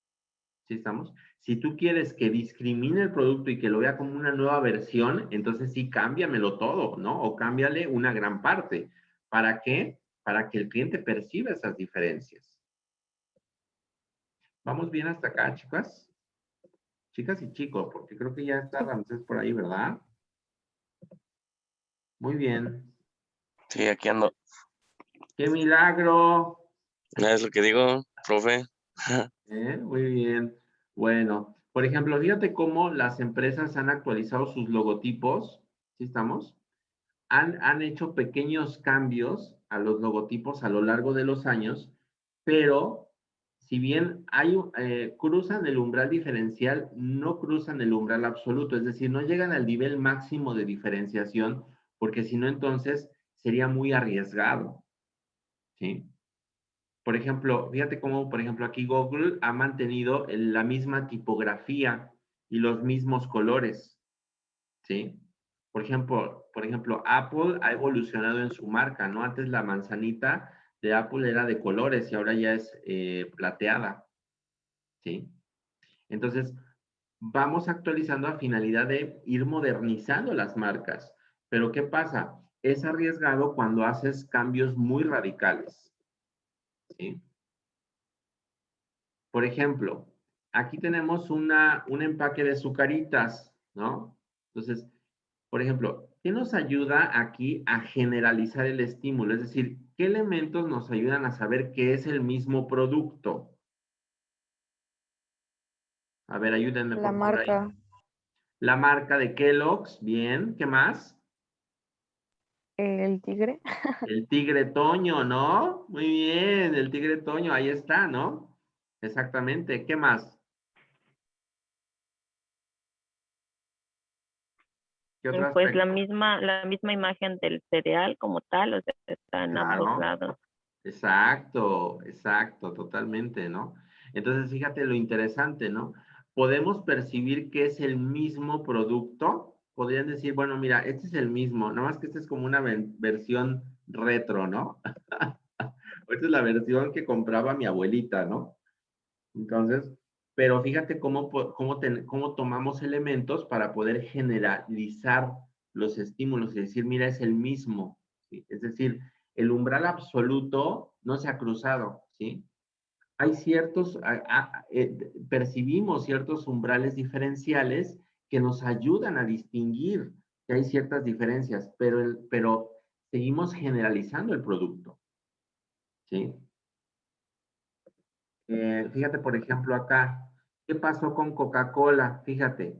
¿Sí estamos? Si tú quieres que discrimine el producto y que lo vea como una nueva versión, entonces sí, cámbiamelo todo, ¿no? O cámbiale una gran parte. ¿Para qué? Para que el cliente perciba esas diferencias. ¿Vamos bien hasta acá, chicas? Chicas y chicos, porque creo que ya está Ramsés por ahí, ¿verdad? Muy bien. Sí, aquí ando. ¡Qué milagro! Es lo que digo, profe. Muy bien. Bueno, por ejemplo, fíjate cómo las empresas han actualizado sus logotipos. ¿Sí estamos? Han hecho pequeños cambios a los logotipos a lo largo de los años, pero si bien cruzan el umbral diferencial, no cruzan el umbral absoluto, es decir, no llegan al nivel máximo de diferenciación, porque si no, entonces sería muy arriesgado, ¿sí? Por ejemplo, fíjate cómo, por ejemplo, aquí Google ha mantenido la misma tipografía y los mismos colores, ¿sí? Por ejemplo, Apple ha evolucionado en su marca, ¿no? Antes la manzanita de Apple era de colores y ahora ya es plateada, ¿sí? Entonces, vamos actualizando a finalidad de ir modernizando las marcas. Pero ¿qué pasa? Es arriesgado cuando haces cambios muy radicales, ¿sí? Por ejemplo, aquí tenemos un empaque de sucaritas, ¿no? Entonces, por ejemplo, ¿qué nos ayuda aquí a generalizar el estímulo? Es decir, ¿qué elementos nos ayudan a saber que es el mismo producto? A ver, ayúdenme La por favor ahí. marca, La marca de Kellogg's, bien, ¿qué más? el tigre. El tigre Toño, ¿no? Muy bien, el tigre Toño, ahí está, ¿no? Exactamente, ¿qué más? ¿Qué otro Pues aspecto? la misma imagen del cereal como tal, o sea, está en ambos Claro. lados. Exacto, exacto, totalmente, ¿no? Entonces, fíjate lo interesante, ¿no? Podemos percibir que es el mismo producto. Podrían decir, bueno, mira, este es el mismo, nada más que este es como una versión retro, ¿no? Esta es la versión que compraba mi abuelita, ¿no? Entonces, pero fíjate cómo tomamos elementos para poder generalizar los estímulos y decir, mira, es el mismo, ¿sí? Es decir, el umbral absoluto no se ha cruzado, ¿sí? Hay percibimos ciertos umbrales diferenciales que nos ayudan a distinguir que hay ciertas diferencias, pero seguimos generalizando el producto, ¿sí? Fíjate, por ejemplo, acá, ¿qué pasó con Coca-Cola? Fíjate,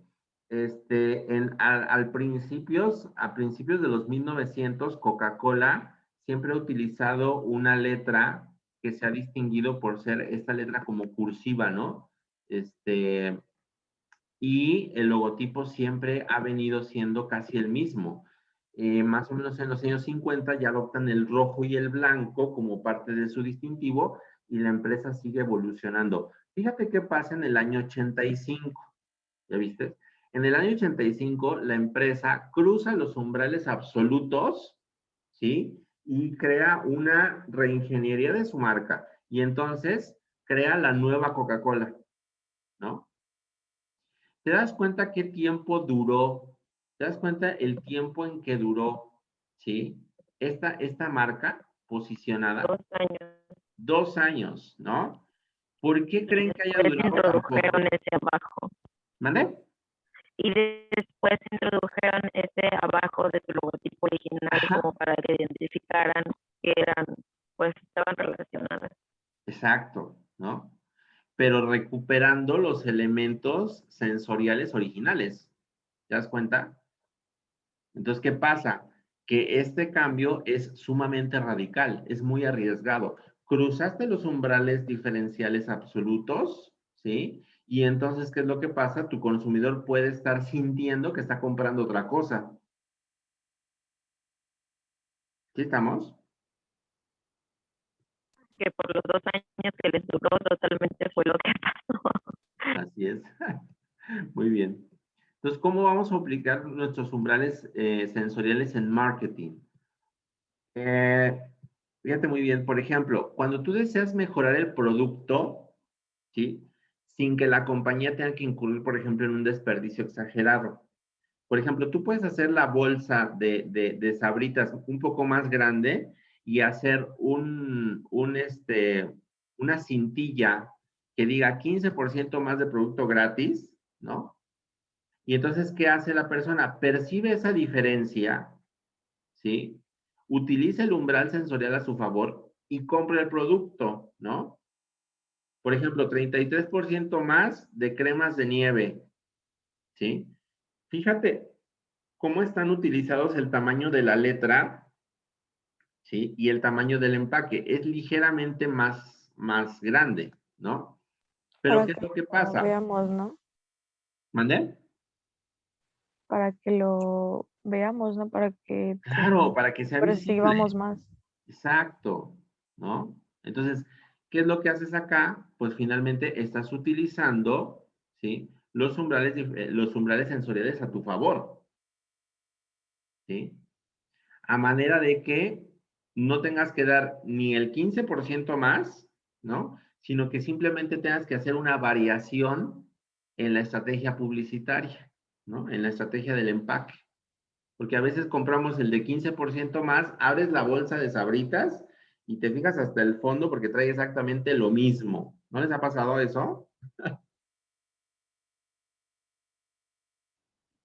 a principios de los 1900, Coca-Cola siempre ha utilizado una letra que se ha distinguido por ser esta letra como cursiva, ¿no? Y el logotipo siempre ha venido siendo casi el mismo. más o menos en los años 50 ya adoptan el rojo y el blanco como parte de su distintivo y la empresa sigue evolucionando. Fíjate qué pasa en el año 85, ¿ya viste? En el año 85 la empresa cruza los umbrales absolutos, ¿sí? Y crea una reingeniería de su marca y entonces crea la nueva Coca-Cola, ¿no? ¿Te das cuenta qué tiempo duró? ¿Te das cuenta el tiempo en que duró, ¿sí? Esta marca posicionada? 2 años. 2 años, ¿no? ¿Por qué creen que haya Después durado tan poco? introdujeron ese abajo. ¿Mande? Y después introdujeron ese abajo de su logotipo original Ajá. como para que identificaran que eran, pues estaban relacionadas. Exacto, ¿no? Pero recuperando los elementos sensoriales originales. ¿Te das cuenta? Entonces, ¿qué pasa? Que este cambio es sumamente radical, es muy arriesgado. Cruzaste los umbrales diferenciales absolutos, ¿sí? Y entonces, ¿qué es lo que pasa? Tu consumidor puede estar sintiendo que está comprando otra cosa. ¿Sí estamos? Que por los 2 años que les duró totalmente fue lo que pasó. Así es. Muy bien. Entonces, ¿cómo vamos a aplicar nuestros umbrales sensoriales en marketing? Fíjate muy bien, por ejemplo, cuando tú deseas mejorar el producto, ¿sí? Sin que la compañía tenga que incurrir, por ejemplo, en un desperdicio exagerado. Por ejemplo, tú puedes hacer la bolsa de Sabritas un poco más grande y hacer una cintilla que diga 15% más de producto gratis, ¿no? Y entonces, ¿qué hace la persona? Percibe esa diferencia, ¿sí? Utiliza el umbral sensorial a su favor y compra el producto, ¿no? Por ejemplo, 33% más de cremas de nieve, ¿sí? Fíjate cómo están utilizados el tamaño de la letra, ¿sí? Y el tamaño del empaque. Es ligeramente más grande, ¿no? Pero Para ¿qué es que lo que lo pasa? veamos, ¿no? ¿Mandé? Para que lo veamos, ¿no? Para que Claro, para que sea percibamos visible. más. Exacto, ¿no? Entonces, ¿qué es lo que haces acá? Pues finalmente estás utilizando, ¿sí? Los umbrales sensoriales a tu favor, ¿sí? A manera de que no tengas que dar ni el 15% más, ¿no? Sino que simplemente tengas que hacer una variación en la estrategia publicitaria, ¿no? En la estrategia del empaque. Porque a veces compramos el de 15% más, abres la bolsa de Sabritas y te fijas hasta el fondo porque trae exactamente lo mismo. ¿No les ha pasado eso?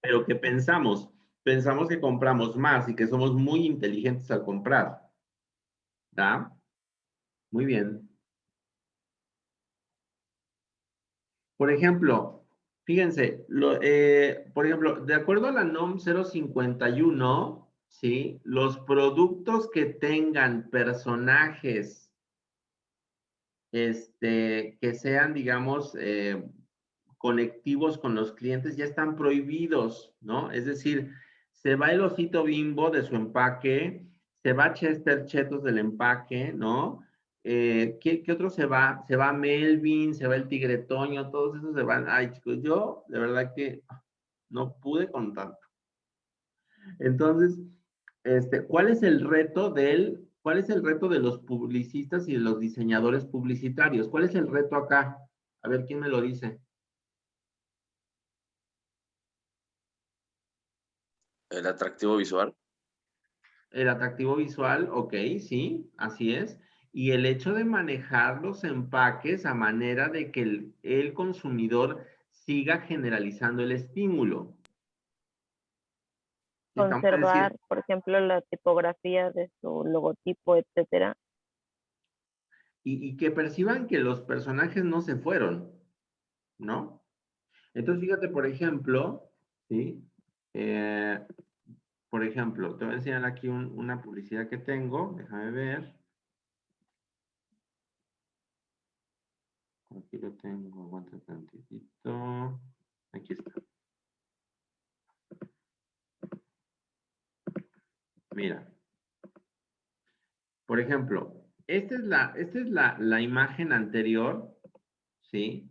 Pero que pensamos que compramos más y que somos muy inteligentes al comprar. ¿Da? Muy bien. Por ejemplo, fíjense, por ejemplo, de acuerdo a la NOM 051, ¿sí? Los productos que tengan personajes que sean, digamos, conectivos con los clientes ya están prohibidos, ¿no? Es decir, se va el osito Bimbo de su empaque, se va Chester Chetos del empaque, ¿no? ¿Qué otro se va? Se va Melvin, se va el Tigre Toño, todos esos se van. Ay, chicos, yo de verdad que no pude con tanto. Entonces, ¿cuál es el reto de los publicistas y de los diseñadores publicitarios? ¿Cuál es el reto acá? A ver, ¿quién me lo dice? El atractivo visual. El atractivo visual, ok, sí, así es. Y el hecho de manejar los empaques a manera de que el consumidor siga generalizando el estímulo. Estamos a decir, Conservar, por ejemplo, la tipografía de su logotipo, etcétera. y que perciban que los personajes no se fueron, ¿no? Entonces, fíjate, por ejemplo, ¿sí? Eh, por ejemplo, te voy a enseñar aquí una publicidad que tengo, déjame ver. Aquí lo tengo, aguanta tantitito. Aquí está. Mira. Por ejemplo, esta es la imagen anterior, ¿sí?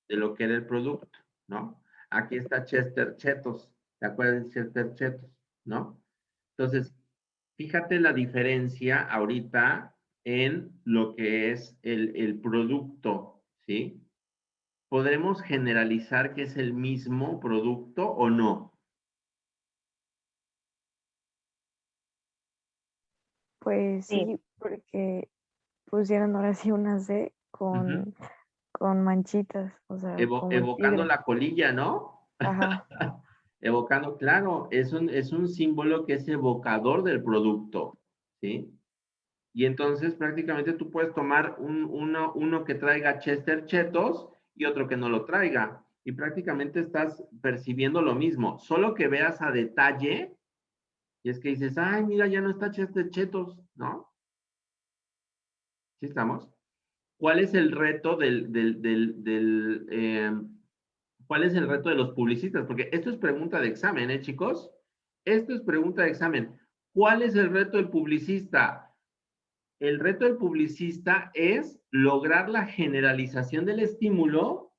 De lo que era el producto, ¿no? Aquí está Chester Chetos. ¿Te acuerdas de Chester Chetos? ¿No? Entonces, fíjate la diferencia ahorita en lo que es el producto, ¿sí? ¿Podremos generalizar que es el mismo producto o no? Pues Sí. sí, porque pusieron ahora sí una C Ujú. con manchitas, o sea, como el Evocando tigre. la colilla, ¿no? Ajá. Evocando, claro, es un símbolo que es evocador del producto, ¿sí? Y entonces prácticamente tú puedes tomar uno que traiga Chester Chetos y otro que no lo traiga. Y prácticamente estás percibiendo lo mismo, solo que veas a detalle y es que dices, ay, mira, ya no está Chester Chetos, ¿no? ¿Sí estamos? ¿Cuál es el reto cuál es el reto de los publicistas? Porque esto es pregunta de examen, ¿eh, chicos? Esto es pregunta de examen. ¿Cuál es el reto del publicista? El reto del publicista es lograr la generalización del estímulo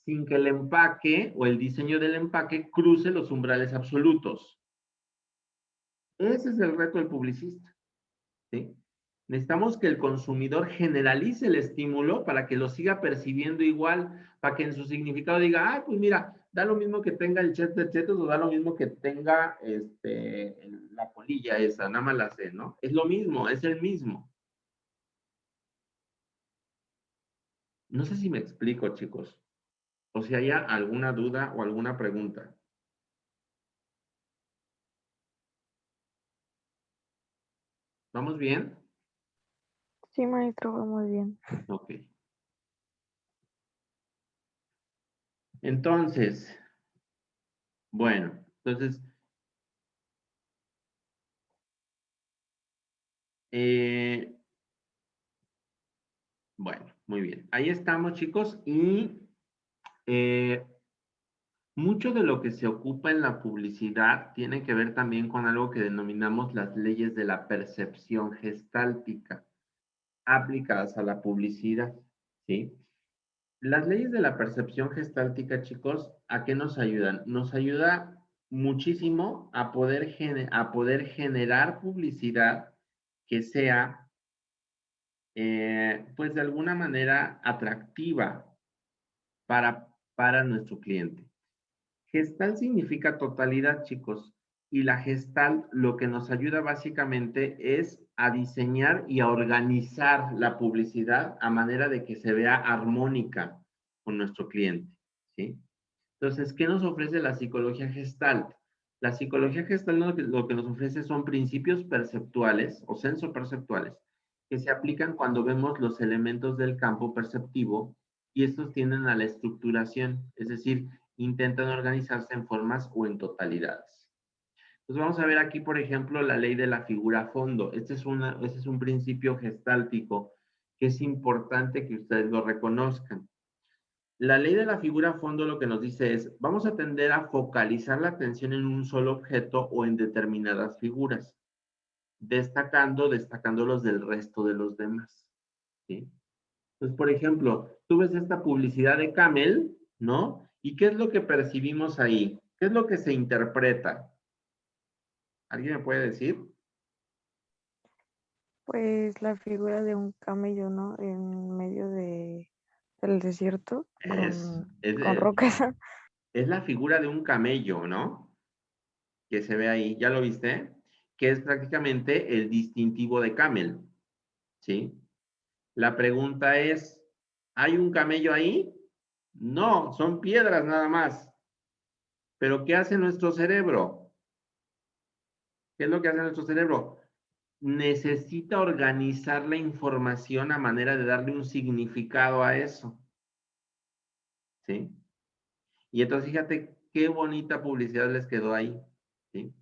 sin que el empaque o el diseño del empaque cruce los umbrales absolutos. Ese es el reto del publicista, ¿sí? Necesitamos que el consumidor generalice el estímulo para que lo siga percibiendo igual, para que en su significado diga, ah, pues mira, da lo mismo que tenga el Chester Chetos o da lo mismo que tenga la colilla esa, nada más la sé, ¿no? Es lo mismo, es el mismo. No sé si me explico, chicos, o si haya alguna duda o alguna pregunta. ¿Vamos bien? Sí, maestro, va muy bien. Ok. Entonces, bueno, entonces, bueno, muy bien. Ahí estamos, chicos, y mucho de lo que se ocupa en la publicidad tiene que ver también con algo que denominamos las leyes de la percepción gestáltica aplicadas a la publicidad, ¿sí? Las leyes de la percepción gestáltica, chicos, ¿a qué nos ayudan? Nos ayuda muchísimo a poder generar publicidad que sea, pues de alguna manera atractiva para nuestro cliente. Gestal significa totalidad, chicos, y la gestal lo que nos ayuda básicamente es a diseñar y a organizar la publicidad a manera de que se vea armónica con nuestro cliente, ¿sí? Entonces, ¿qué nos ofrece la psicología gestalt? La psicología gestalt lo que nos ofrece son principios perceptuales o sensoperceptuales que se aplican cuando vemos los elementos del campo perceptivo y estos tienden a la estructuración, es decir, intentan organizarse en formas o en totalidades. Entonces vamos a ver aquí, por ejemplo, la ley de la figura fondo. Este es un principio gestáltico que es importante que ustedes lo reconozcan. La ley de la figura fondo lo que nos dice es, vamos a tender a focalizar la atención en un solo objeto o en determinadas figuras, destacándolos del resto de los demás, ¿sí? Entonces, por ejemplo, tú ves esta publicidad de Camel, ¿no? ¿Y qué es lo que percibimos ahí? ¿Qué es lo que se interpreta? ¿Alguien me puede decir? Pues la figura de un camello, ¿no? En medio del desierto Es, es, con eh, rocas. es la figura de un camello, ¿no? Que se ve ahí, ¿ya lo viste? Que es prácticamente el distintivo de Camel, ¿sí? La pregunta es, ¿hay un camello ahí? No, son piedras nada más. Pero ¿qué hace nuestro cerebro? ¿Qué es lo que hace nuestro cerebro? Necesita organizar la información a manera de darle un significado a eso, ¿sí? Y entonces fíjate qué bonita publicidad les quedó ahí, ¿sí?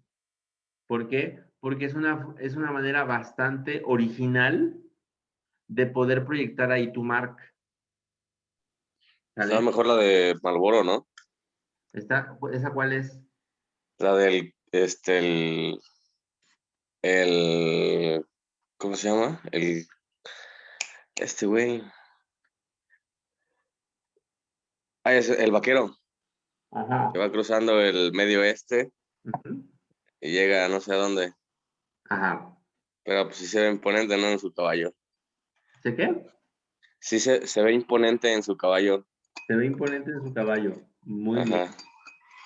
¿Por qué? Porque es una manera bastante original de poder proyectar ahí tu marca, Estaba ¿vale? mejor la de Marlboro, ¿no? ¿Esa cuál es? La del, el, ¿cómo se llama? Este güey. Ah, es el vaquero, Ajá. que va cruzando el medio oeste Ujú. y llega a no sé a dónde. Ajá. Pero pues sí se ve imponente, ¿no? En su caballo. ¿Sé qué? Sí se ve imponente en su caballo. Se ve imponente en su caballo. Muy bien, Ajá.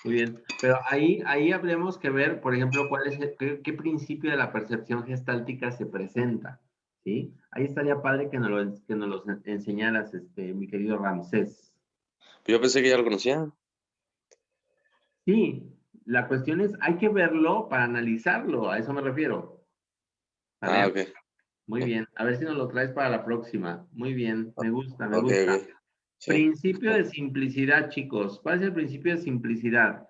muy bien. Pero ahí habríamos que ver, por ejemplo, qué principio de la percepción gestáltica se presenta, ¿sí? Ahí estaría padre que nos los enseñaras, mi querido Ramsés. Yo pensé que ya lo conocía. Sí, la cuestión es, hay que verlo para analizarlo, a eso me refiero. Ah, ¿Sale? ok. Muy bien, a ver si nos lo traes para la próxima. Muy bien, me gusta, me Ok, gusta. ok. Sí. Principio de simplicidad, chicos. ¿Cuál es el principio de simplicidad?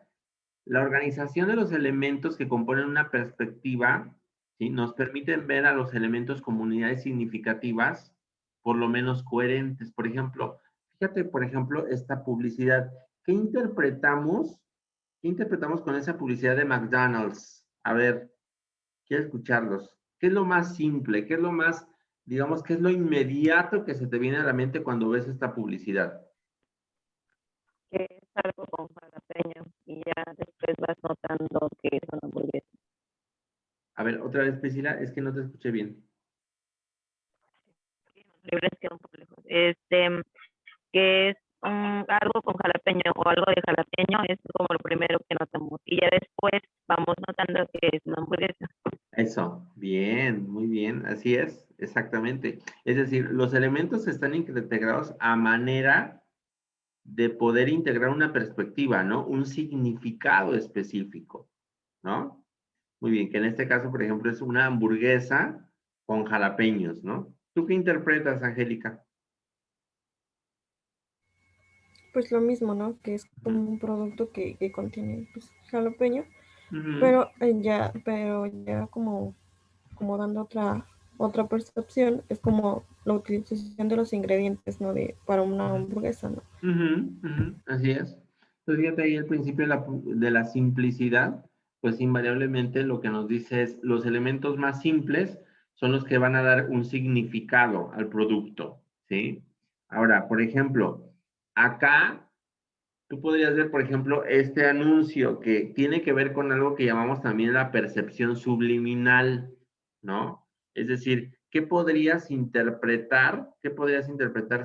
La organización de los elementos que componen una perspectiva, ¿sí? Nos permiten ver a los elementos como unidades significativas, por lo menos coherentes. Por ejemplo, fíjate, por ejemplo, esta publicidad. ¿Qué interpretamos? ¿Qué interpretamos con esa publicidad de McDonald's? A ver, quiero escucharlos. ¿Qué es lo más simple? ¿Qué es lo más, digamos, qué es lo inmediato que se te viene a la mente cuando ves esta publicidad? Que es algo con jalapeño y ya después vas notando que es una hamburguesa. A ver, otra vez, Priscila, es que no te escuché bien. Libres queda un poco lejos. Que es algo con jalapeño o algo de jalapeño, es como lo primero que notamos. Y ya después vamos notando que es una hamburguesa. Eso, bien, muy bien, así es, exactamente. Es decir, los elementos están integrados a manera de poder integrar una perspectiva, ¿no? Un significado específico, ¿no? Muy bien, que en este caso, por ejemplo, es una hamburguesa con jalapeños, ¿no? ¿Tú qué interpretas, Angélica? Pues lo mismo, ¿no? Que es Ujú, como un producto que contiene pues, jalapeño, ujú, pero ya como dando otra percepción, es como la utilización de los ingredientes, ¿no? Para una hamburguesa, ¿no? ujú, ujú, así es. Entonces, fíjate ahí el principio de la simplicidad, pues invariablemente lo que nos dice es los elementos más simples son los que van a dar un significado al producto, ¿sí? Ahora, por ejemplo, acá tú podrías ver, por ejemplo, este anuncio que tiene que ver con algo que llamamos también la percepción subliminal, ¿no? Es decir, qué podrías interpretar,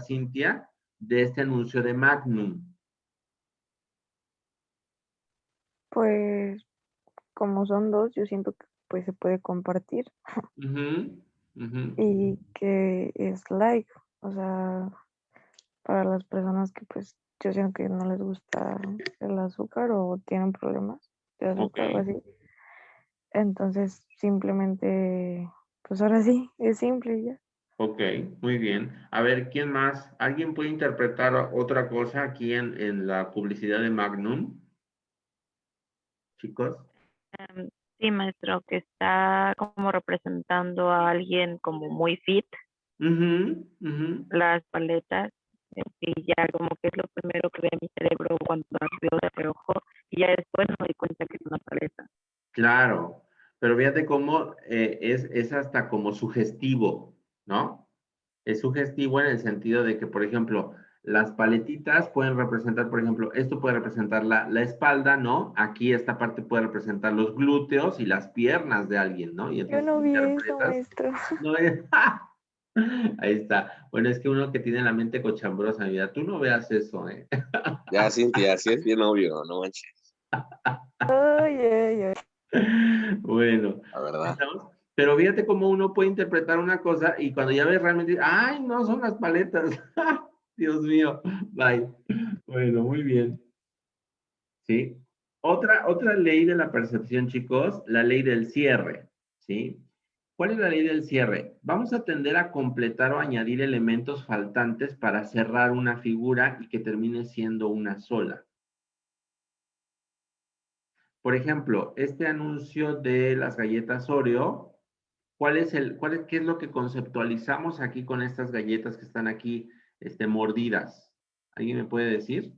Cintia, de este anuncio de Magnum? Pues como son dos, yo siento que pues se puede compartir Ujú, ujú. y que es like, o sea, para las personas que pues yo siento que no les gusta el azúcar o tienen problemas de Ok, azúcar o así. Entonces simplemente, pues ahora sí, es simple y ya. ok, muy bien. A ver, ¿quién más? ¿Alguien puede interpretar otra cosa aquí en la publicidad de Magnum, chicos? Sí, maestro, que está como representando a alguien como muy fit, Ujú, ujú. las paletas, y ya como que es lo primero que ve mi cerebro cuando las veo de reojo, y ya después me doy cuenta que es una paleta. Claro, pero fíjate cómo es hasta como sugestivo, ¿no? Es sugestivo en el sentido de que, por ejemplo, las paletitas pueden representar, por ejemplo, esto puede representar la espalda, ¿no? Aquí esta parte puede representar los glúteos y las piernas de alguien, ¿no? Y Yo entonces no vi eso, interpretas, maestro. no es, ahí está. Bueno, es que uno que tiene la mente cochambrosa, mira, tú no veas eso, ¿eh? Ya, Cintia, sí es bien obvio, no manches. Ay, ay, ay. Bueno, La verdad. ¿estamos? Pero fíjate cómo uno puede interpretar una cosa y cuando ya ves realmente, ay, no, son las paletas. Dios mío, bye. Bueno, muy bien. ¿Sí? Otra ley de la percepción, chicos, la ley del cierre. ¿Sí? ¿Cuál es la ley del cierre? Vamos a tender a completar o añadir elementos faltantes para cerrar una figura y que termine siendo una sola. Por ejemplo, este anuncio de las galletas Oreo, qué es lo que conceptualizamos aquí con estas galletas que están aquí, mordidas? ¿Alguien me puede decir?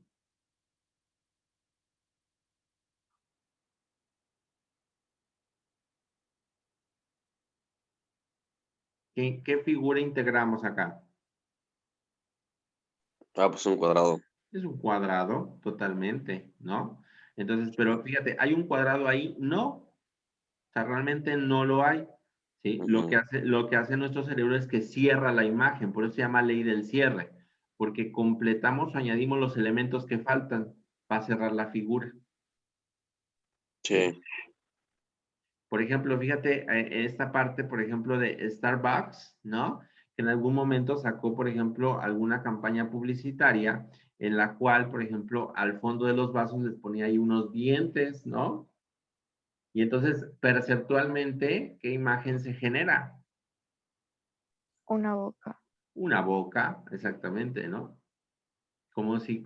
¿Qué figura integramos acá? Ah, pues un cuadrado. Es un cuadrado, totalmente, ¿no? Entonces, pero fíjate, ¿hay un cuadrado ahí? No. O sea, realmente no lo hay, ¿sí? Ujú. Lo que hace nuestro cerebro es que cierra la imagen, por eso se llama ley del cierre, porque completamos o añadimos los elementos que faltan para cerrar la figura, ¿sí? Sí. Por ejemplo, fíjate, esta parte, por ejemplo, de Starbucks, ¿no? Que en algún momento sacó, por ejemplo, alguna campaña publicitaria en la cual, por ejemplo, al fondo de los vasos les ponía ahí unos dientes, ¿no? Y entonces, perceptualmente, ¿qué imagen se genera? Una boca. Una boca, exactamente, ¿no? Como si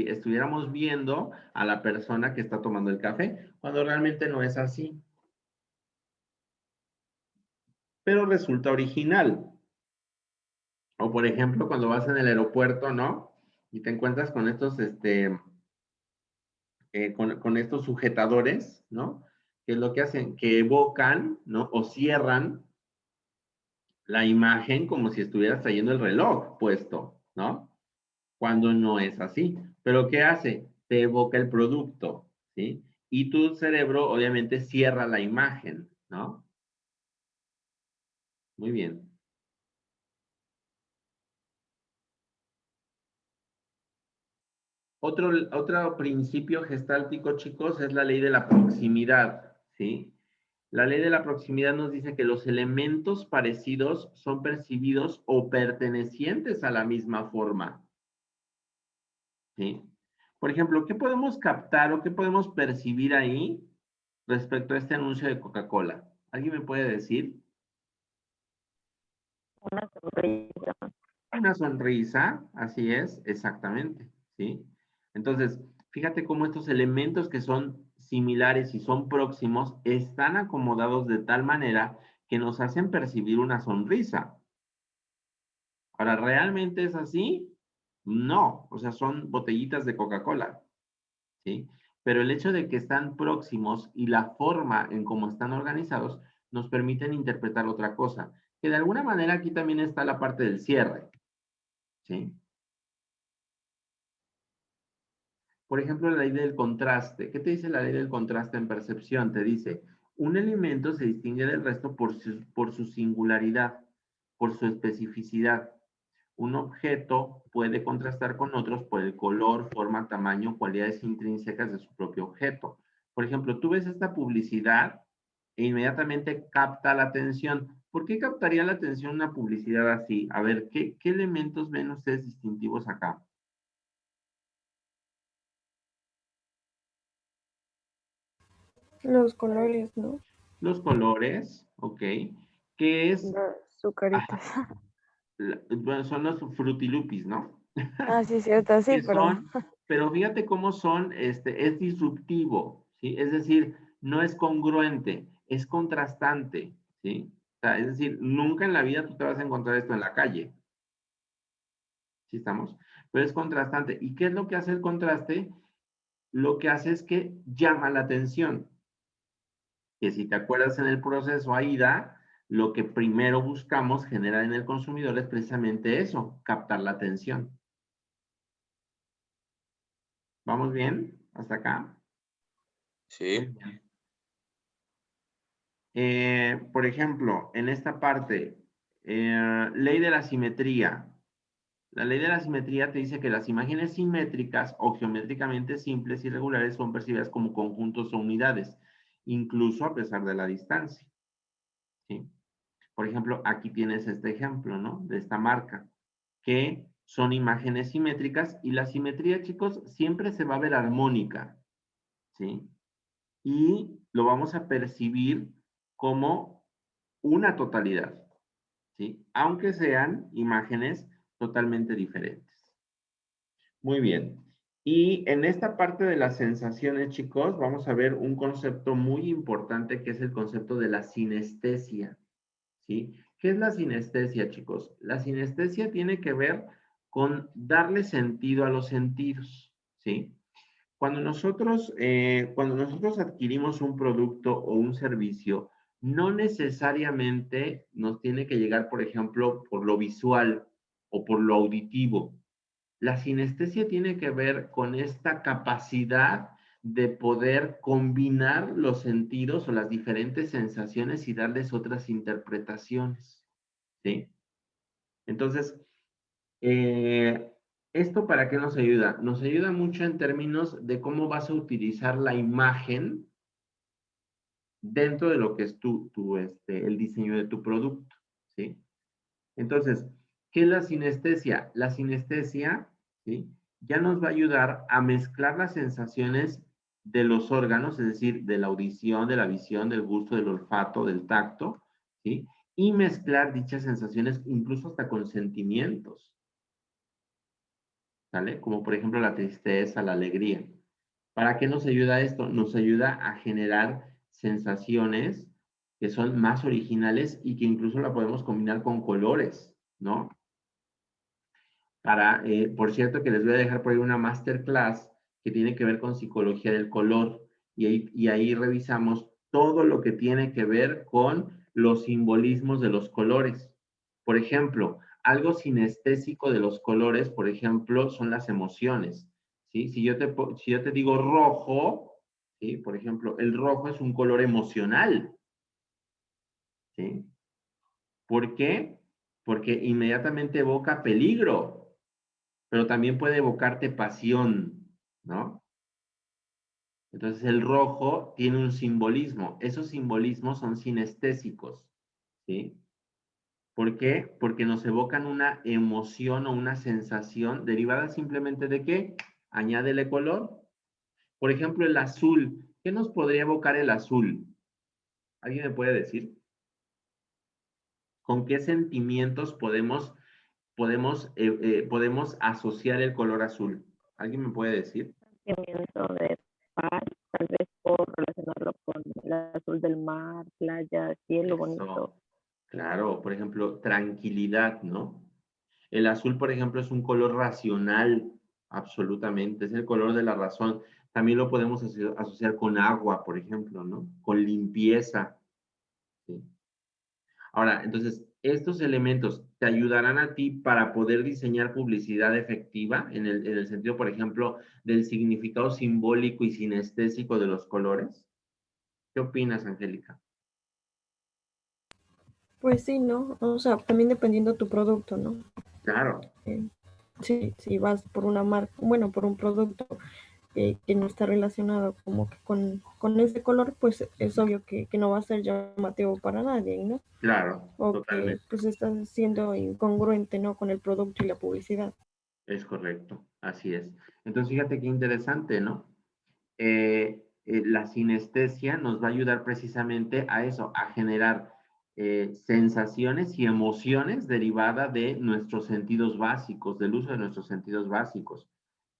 estuviéramos viendo a la persona que está tomando el café, cuando realmente no es así. Pero resulta original. O por ejemplo, cuando vas en el aeropuerto, ¿no? Y te encuentras con estos, con estos sujetadores, ¿no? Que es lo que hacen, que evocan, ¿no? O cierran la imagen como si estuvieras trayendo el reloj puesto, ¿no? Cuando no es así. Pero ¿qué hace? Te evoca el producto, ¿sí? Y tu cerebro obviamente cierra la imagen, ¿no? Muy bien. Otro principio gestáltico, chicos, es la ley de la proximidad, ¿sí? La ley de la proximidad nos dice que los elementos parecidos son percibidos o pertenecientes a la misma forma, ¿sí? Por ejemplo, ¿qué podemos captar o qué podemos percibir ahí respecto a este anuncio de Coca-Cola? ¿Alguien me puede decir? Una sonrisa. Una sonrisa, así es, exactamente, ¿sí? Entonces, fíjate cómo estos elementos que son similares y son próximos están acomodados de tal manera que nos hacen percibir una sonrisa. Ahora, ¿realmente es así? No, o sea, son botellitas de Coca-Cola, ¿sí? Pero el hecho de que están próximos y la forma en cómo están organizados nos permiten interpretar otra cosa, que de alguna manera aquí también está la parte del cierre, ¿sí? Por ejemplo, la ley del contraste. ¿Qué te dice la ley del contraste en percepción? Te dice, un elemento se distingue del resto por su singularidad, por su especificidad. Un objeto puede contrastar con otros por el color, forma, tamaño, cualidades intrínsecas de su propio objeto. Por ejemplo, tú ves esta publicidad e inmediatamente capta la atención. ¿Por qué captaría la atención una publicidad así? A ver, ¿qué elementos ven ustedes distintivos acá? Los colores, ¿no? Los colores, ¿ok? ¿Qué es? Su carita. Bueno, son los frutilupis, ¿no? Ah, sí, cierto, sí, Que perdón. son, pero fíjate cómo son, es disruptivo, ¿sí? Es decir, no es congruente, es contrastante, ¿sí? O sea, es decir, nunca en la vida tú te vas a encontrar esto en la calle, ¿sí estamos? Pero es contrastante. ¿Y qué es lo que hace el contraste? Lo que hace es que llama la atención. Que si te acuerdas en el proceso AIDA, lo que primero buscamos generar en el consumidor es precisamente eso, captar la atención. ¿Vamos bien? ¿Hasta acá? Muy Sí. bien. Por ejemplo, en esta parte, ley de la simetría. La ley de la simetría te dice que las imágenes simétricas o geométricamente simples y regulares son percibidas como conjuntos o unidades, incluso a pesar de la distancia, ¿sí? Por ejemplo, aquí tienes este ejemplo, ¿no? De esta marca, que son imágenes simétricas y la simetría, chicos, siempre se va a ver armónica, ¿sí? Y lo vamos a percibir como una totalidad, ¿sí? Aunque sean imágenes totalmente diferentes. Muy bien. Y en esta parte de las sensaciones, chicos, vamos a ver un concepto muy importante que es el concepto de la sinestesia, ¿sí? ¿Qué es la sinestesia, chicos? La sinestesia tiene que ver con darle sentido a los sentidos, ¿sí? Cuando nosotros adquirimos un producto o un servicio, no necesariamente nos tiene que llegar, por ejemplo, por lo visual o por lo auditivo. La sinestesia tiene que ver con esta capacidad de poder combinar los sentidos o las diferentes sensaciones y darles otras interpretaciones, ¿sí? Entonces, ¿esto para qué nos ayuda? Nos ayuda mucho en términos de cómo vas a utilizar la imagen dentro de lo que es el diseño de tu producto, ¿sí? Entonces, ¿qué es la sinestesia? La sinestesia, ¿sí?, ya nos va a ayudar a mezclar las sensaciones de los órganos, es decir, de la audición, de la visión, del gusto, del olfato, del tacto, ¿sí? Y mezclar dichas sensaciones incluso hasta con sentimientos, ¿sale? Como por ejemplo la tristeza, la alegría. ¿Para qué nos ayuda esto? Nos ayuda a generar sensaciones que son más originales y que incluso la podemos combinar con colores, ¿no? Por cierto, que les voy a dejar por ahí una masterclass que tiene que ver con psicología del color y ahí revisamos todo lo que tiene que ver con los simbolismos de los colores. Por ejemplo, algo sinestésico de los colores, por ejemplo, son las emociones, ¿sí? Si yo te digo rojo, ¿sí? Por ejemplo, el rojo es un color emocional, ¿sí? ¿Por qué? Porque inmediatamente evoca peligro, pero también puede evocarte pasión, ¿no? Entonces el rojo tiene un simbolismo. Esos simbolismos son sinestésicos, ¿sí? ¿Por qué? Porque nos evocan una emoción o una sensación derivada simplemente de ¿qué? Añádele color. Por ejemplo, el azul. ¿Qué nos podría evocar el azul? ¿Alguien me puede decir? ¿Con qué sentimientos podemos asociar el color azul? ¿Alguien me puede decir? Sentimiento de paz, tal vez por relacionarlo con el azul del mar, playa, cielo bonito. Eso, claro, por ejemplo, tranquilidad, ¿no? El azul, por ejemplo, es un color racional, absolutamente, es el color de la razón. También lo podemos asociar con agua, por ejemplo, ¿no? Con limpieza, ¿sí? Ahora, entonces, estos elementos te ayudarán a ti para poder diseñar publicidad efectiva en el sentido, por ejemplo, del significado simbólico y sinestésico de los colores. ¿Qué opinas, Angélica? Pues sí, ¿no? O sea, también dependiendo tu producto, ¿no? Claro, Si vas por una marca, bueno, por un producto que no está relacionado como que con ese color, pues es obvio que no va a ser llamativo para nadie, ¿no? claro, O que totalmente. pues estás siendo incongruente, ¿no? Con el producto y la publicidad. Es correcto, así es. Entonces, fíjate qué interesante, ¿no? La sinestesia nos va a ayudar precisamente a eso, a generar sensaciones y emociones derivadas de nuestros sentidos básicos, del uso de nuestros sentidos básicos.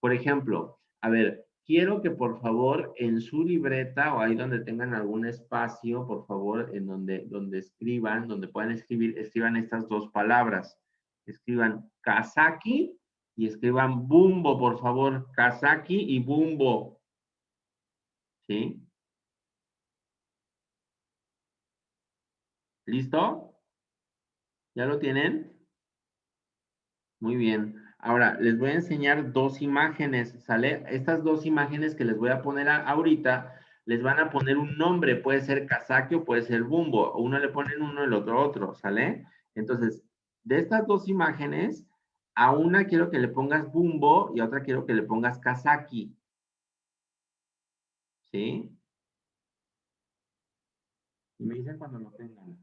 Por ejemplo, a ver, quiero que por favor en su libreta o ahí donde tengan algún espacio, por favor, en donde escriban, donde puedan escribir, escriban estas dos palabras. Escriban Kazaki y escriban Bumbo, por favor. Kazaki y Bumbo. ¿Sí? ¿Listo? ¿Ya lo tienen? Muy bien. Ahora, les voy a enseñar dos imágenes, ¿sale? Estas dos imágenes que les voy a poner ahorita, les van a poner un nombre. Puede ser Kazaki o puede ser Bumbo. Uno le ponen uno, el otro otro, ¿sale? Entonces, de estas dos imágenes, a una quiero que le pongas Bumbo y a otra quiero que le pongas Kazaki. ¿Sí? Y me dicen cuando lo tengan.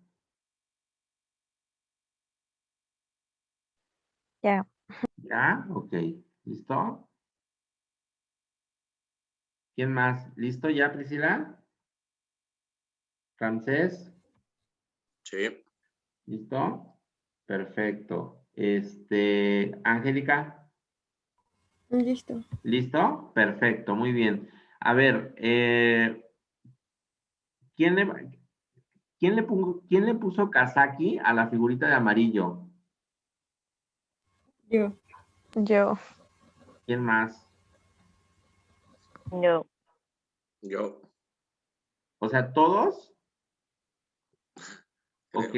Ya. ¿Ya? Ok. ¿Listo? ¿Quién más? ¿Listo ya, Priscila? ¿Francés? Sí. ¿Listo? Perfecto. Angélica, Listo. ¿listo? Perfecto, muy bien. A ver, ¿quién le puso Kazaki a la figurita de amarillo? Yo. Yo. ¿Quién más? Yo, Yo. O sea, todos. creo. Ok.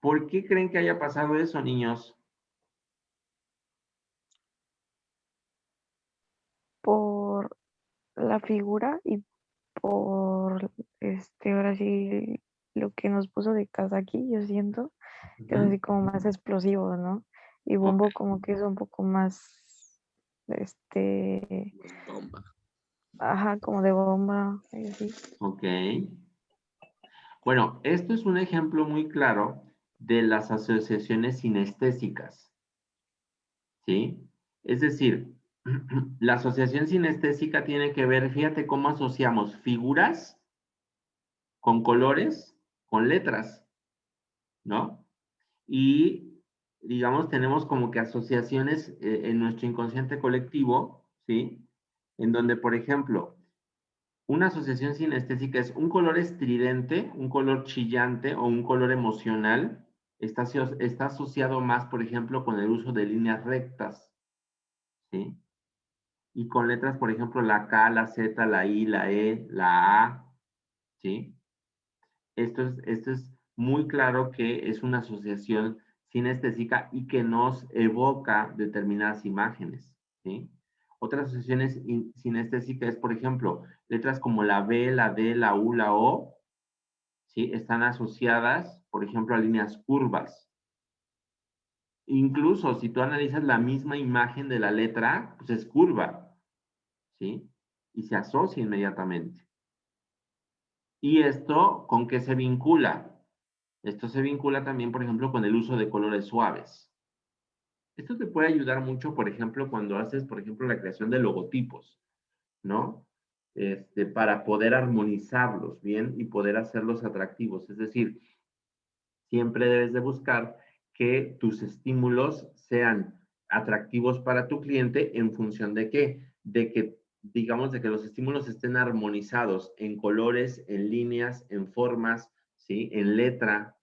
¿Por qué creen que haya pasado eso, niños? Por la figura y por ahora sí lo que nos puso de casa aquí, yo siento que es así como más explosivo, ¿no? Y Ok. Bombo como que es un poco más Más bomba. ajá, como de bomba, y así. Ok. Bueno, esto es un ejemplo muy claro de las asociaciones sinestésicas, ¿sí? Es decir, la asociación sinestésica tiene que ver, fíjate cómo asociamos figuras con colores, con letras, ¿no? Y, digamos, tenemos como que asociaciones en nuestro inconsciente colectivo, ¿sí? En donde, por ejemplo, una asociación sinestésica es un color estridente, un color chillante o un color emocional. Está asociado más, por ejemplo, con el uso de líneas rectas, ¿sí? Y con letras, por ejemplo, la K, la Z, la I, la E, la A, ¿sí? Esto es muy claro que es una asociación sinestésica y que nos evoca determinadas imágenes, ¿sí? Otras asociaciones sinestésicas es, por ejemplo, letras como la B, la D, la U, la O, ¿sí? Están asociadas, por ejemplo, a líneas curvas. Incluso si tú analizas la misma imagen de la letra, pues es curva, ¿sí? Y se asocia inmediatamente. ¿Y esto con qué se vincula? Esto se vincula también, por ejemplo, con el uso de colores suaves. Esto te puede ayudar mucho, por ejemplo, cuando haces, por ejemplo, la creación de logotipos, ¿no? Para poder armonizarlos bien y poder hacerlos atractivos. Es decir, siempre debes de buscar que tus estímulos sean atractivos para tu cliente en función de qué, de que, digamos, de que los estímulos estén armonizados en colores, en líneas, en formas, ¿sí? En letra,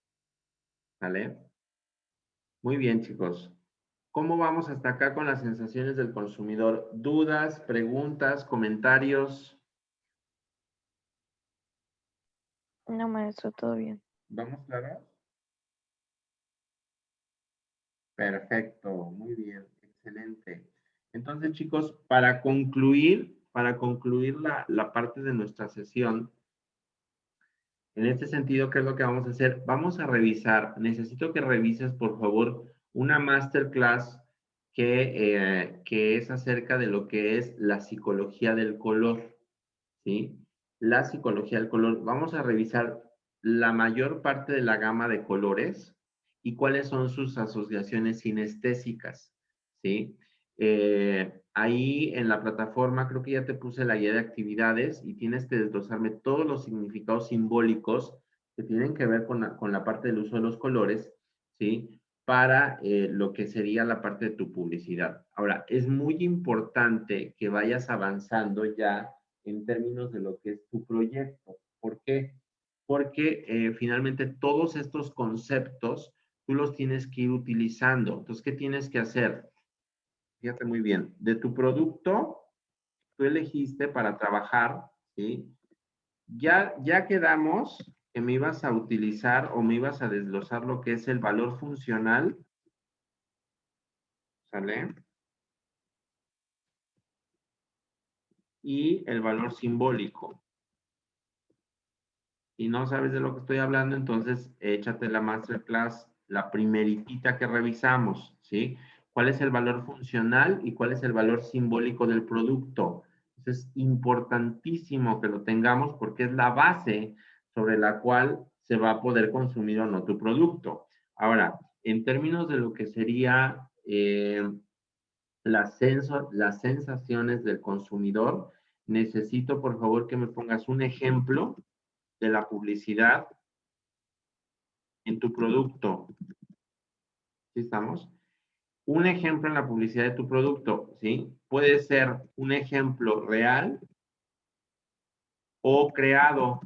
¿vale? Muy bien, chicos. ¿Cómo vamos hasta acá con las sensaciones del consumidor? ¿Dudas, preguntas, comentarios? No, maestro, todo bien. ¿Vamos claros? Perfecto, muy bien, excelente. Entonces, chicos, para concluir la parte de nuestra sesión, en este sentido, ¿qué es lo que vamos a hacer? Vamos a revisar, necesito que revises, por favor, una masterclass que es acerca de lo que es la psicología del color, ¿sí? La psicología del color. Vamos a revisar la mayor parte de la gama de colores y cuáles son sus asociaciones sinestésicas, ¿sí? Ahí en la plataforma creo que ya te puse la guía de actividades y tienes que desglosarme todos los significados simbólicos que tienen que ver con la parte del uso de los colores, ¿sí? Para lo que sería la parte de tu publicidad. Ahora, es muy importante que vayas avanzando ya en términos de lo que es tu proyecto. ¿Por qué? Porque finalmente todos estos conceptos tú los tienes que ir utilizando. Entonces, ¿qué tienes que hacer? Fíjate muy bien, de tu producto, tú elegiste para trabajar, ¿sí? Ya quedamos que me ibas a utilizar o me ibas a desglosar lo que es el valor funcional, ¿sale? Y el valor simbólico. Si no sabes de lo que estoy hablando, entonces échate la masterclass, la primeritita que revisamos, ¿sí? ¿Cuál es el valor funcional y cuál es el valor simbólico del producto? Entonces, es importantísimo que lo tengamos porque es la base sobre la cual se va a poder consumir o no tu producto. Ahora, en términos de lo que sería las sensaciones del consumidor, necesito por favor que me pongas un ejemplo de la publicidad en tu producto. ¿Sí estamos? Un ejemplo en la publicidad de tu producto, ¿sí? Puede ser un ejemplo real o creado.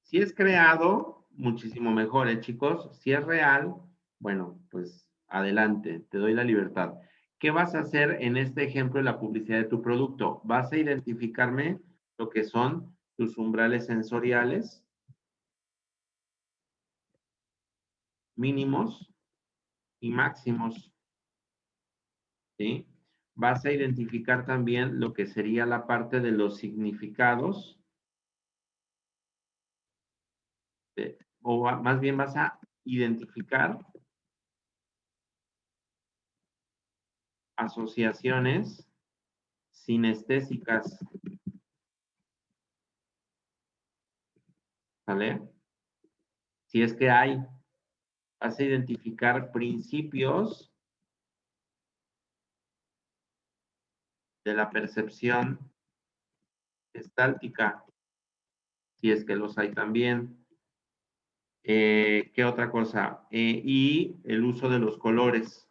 Si es creado, muchísimo mejor, ¿eh, chicos? Si es real, bueno, pues adelante, te doy la libertad. ¿Qué vas a hacer en este ejemplo de la publicidad de tu producto? Vas a identificarme lo que son tus umbrales sensoriales, mínimos y máximos, ¿sí? Vas a identificar también lo que sería la parte de los significados, más bien vas a identificar asociaciones sinestésicas, ¿vale? Si es que hay, vas a identificar principios de la percepción gestáltica, si es que los hay también. ¿Qué otra cosa? Y el uso de los colores.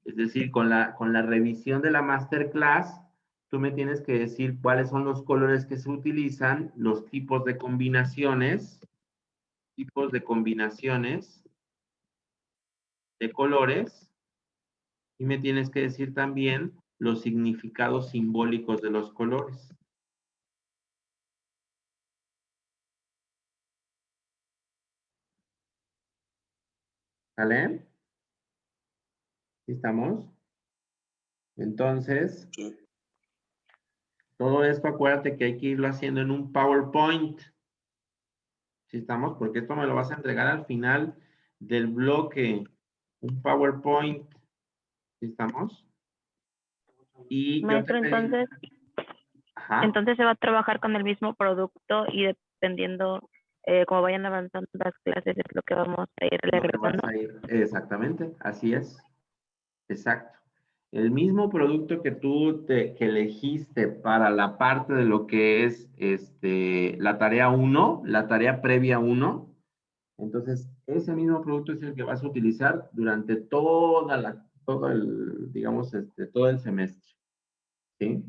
Es decir, con la revisión de la masterclass, tú me tienes que decir cuáles son los colores que se utilizan, los tipos de combinaciones de colores, y me tienes que decir también los significados simbólicos de los colores. ¿Vale? ¿Sí estamos? Entonces, todo esto acuérdate que hay que irlo haciendo en un PowerPoint. ¿Sí estamos? Porque esto me lo vas a entregar al final del bloque. Un PowerPoint. ¿Sí estamos? Y yo te Maestro, pedí... Ajá. entonces se va a trabajar con el mismo producto y dependiendo cómo vayan avanzando las clases es lo que vamos a ir Lo que vas agregando. a ir. Exactamente, así es. Exacto. El mismo producto que que elegiste para la parte de lo que es la tarea 1, la tarea previa 1, entonces ese mismo producto es el que vas a utilizar durante digamos, todo el semestre. ¿Sí?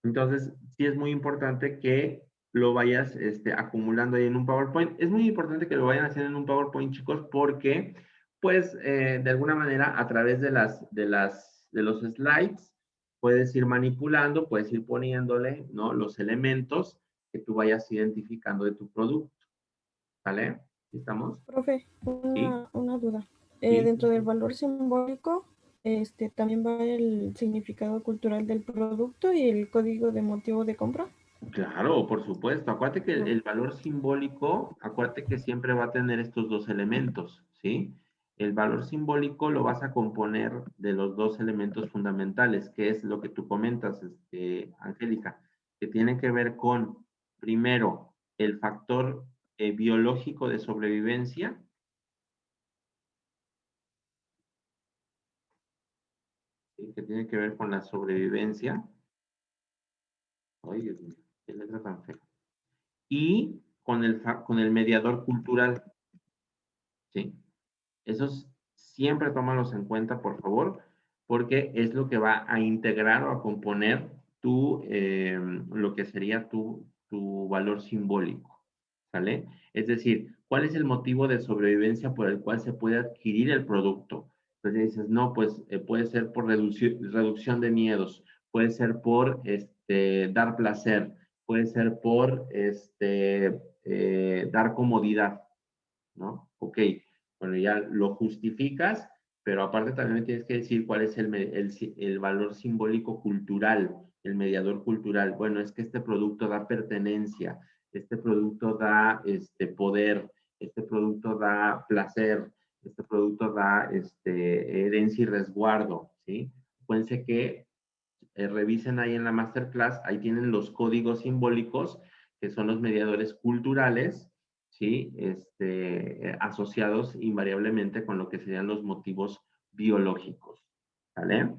Entonces, sí es muy importante que lo vayas acumulando ahí en un PowerPoint. Es muy importante que lo vayan haciendo en un PowerPoint, chicos, porque, pues, de alguna manera, a través de los slides, puedes ir manipulando, puedes ir poniéndole, ¿no? Los elementos que tú vayas identificando de tu producto. ¿Vale? ¿Estamos? Profe, Sí. una duda. Sí. Dentro del valor simbólico, también va el significado cultural del producto y el código de motivo de compra. Claro, por supuesto. Acuérdate que No. el valor simbólico, acuérdate que siempre va a tener estos dos elementos, ¿sí? El valor simbólico lo vas a componer de los dos elementos fundamentales, que es lo que tú comentas, Angélica, que tiene que ver con, primero, el factor biológico de sobrevivencia. ¿Sí? Que tiene que ver con la sobrevivencia. Ay, Dios mío, qué letra tan fea. Y con el mediador cultural, ¿sí? Esos siempre tómalos en cuenta, por favor, porque es lo que va a integrar o a componer lo que sería tu valor simbólico, ¿sale? Es decir, ¿cuál es el motivo de sobrevivencia por el cual se puede adquirir el producto? Entonces dices, no, pues puede ser por reducción de miedos, puede ser por dar placer, puede ser por dar comodidad, ¿no? Ok, bueno, ya lo justificas, pero aparte también me tienes que decir cuál es el valor simbólico cultural, el mediador cultural. Bueno, es que este producto da pertenencia, este producto da poder, este producto da placer, este producto da herencia y resguardo, ¿sí? Acuérdense que revisen ahí en la masterclass, ahí tienen los códigos simbólicos, que son los mediadores culturales, ¿sí? Asociados invariablemente con lo que serían los motivos biológicos, ¿vale?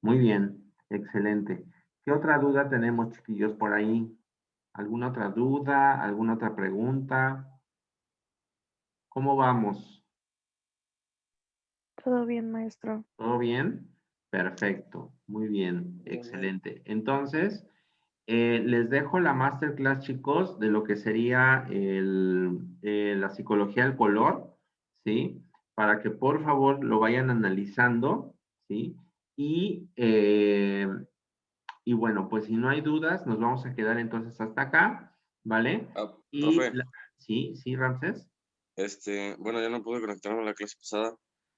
Muy bien, excelente. ¿Qué otra duda tenemos, chiquillos, por ahí? ¿Alguna otra duda? ¿Alguna otra pregunta? ¿Cómo vamos? Todo bien, maestro. ¿Todo bien? Perfecto, muy bien, excelente. Entonces, les dejo la masterclass, chicos, de lo que sería la psicología del color, ¿sí? Para que por favor lo vayan analizando, ¿sí? Y bueno, pues si no hay dudas, nos vamos a quedar entonces hasta acá, ¿vale? Profe, Sí, Ramsés. Bueno, ya no pude conectarme a la clase pasada,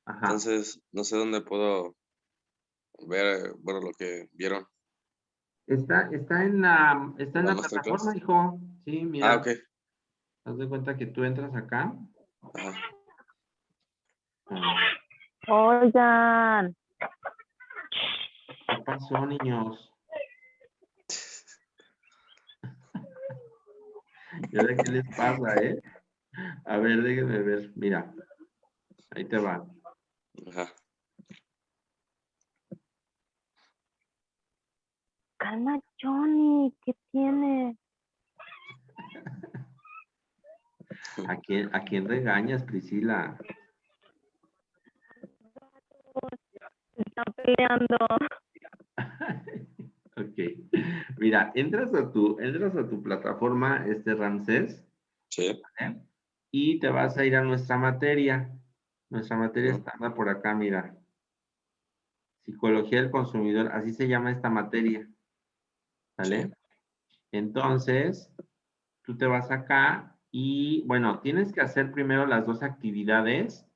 Ajá. entonces no sé dónde puedo ver, bueno, lo que vieron. Está en ¿La la masterclass? plataforma, hijo. Sí, Ah, mira, ok. haz de cuenta que tú entras acá. Ajá. Ah, Oigan, ¿qué pasó, niños? ¿Y ahora qué les pasa, eh? A ver, déjenme ver. Mira, ahí te va. Ajá. calma, Johnny, ¿qué tiene? ¿A quién regañas, Priscila? Se está peleando. Ok. Mira, entras a tu plataforma, Ramsés, Sí. ¿eh? Y te vas a ir a nuestra materia. Nuestra materia Ujú. está por acá, mira. Psicología del consumidor, así se llama esta materia, Sí. ¿sale? Entonces, tú te vas acá y, bueno, tienes que hacer primero las dos actividades.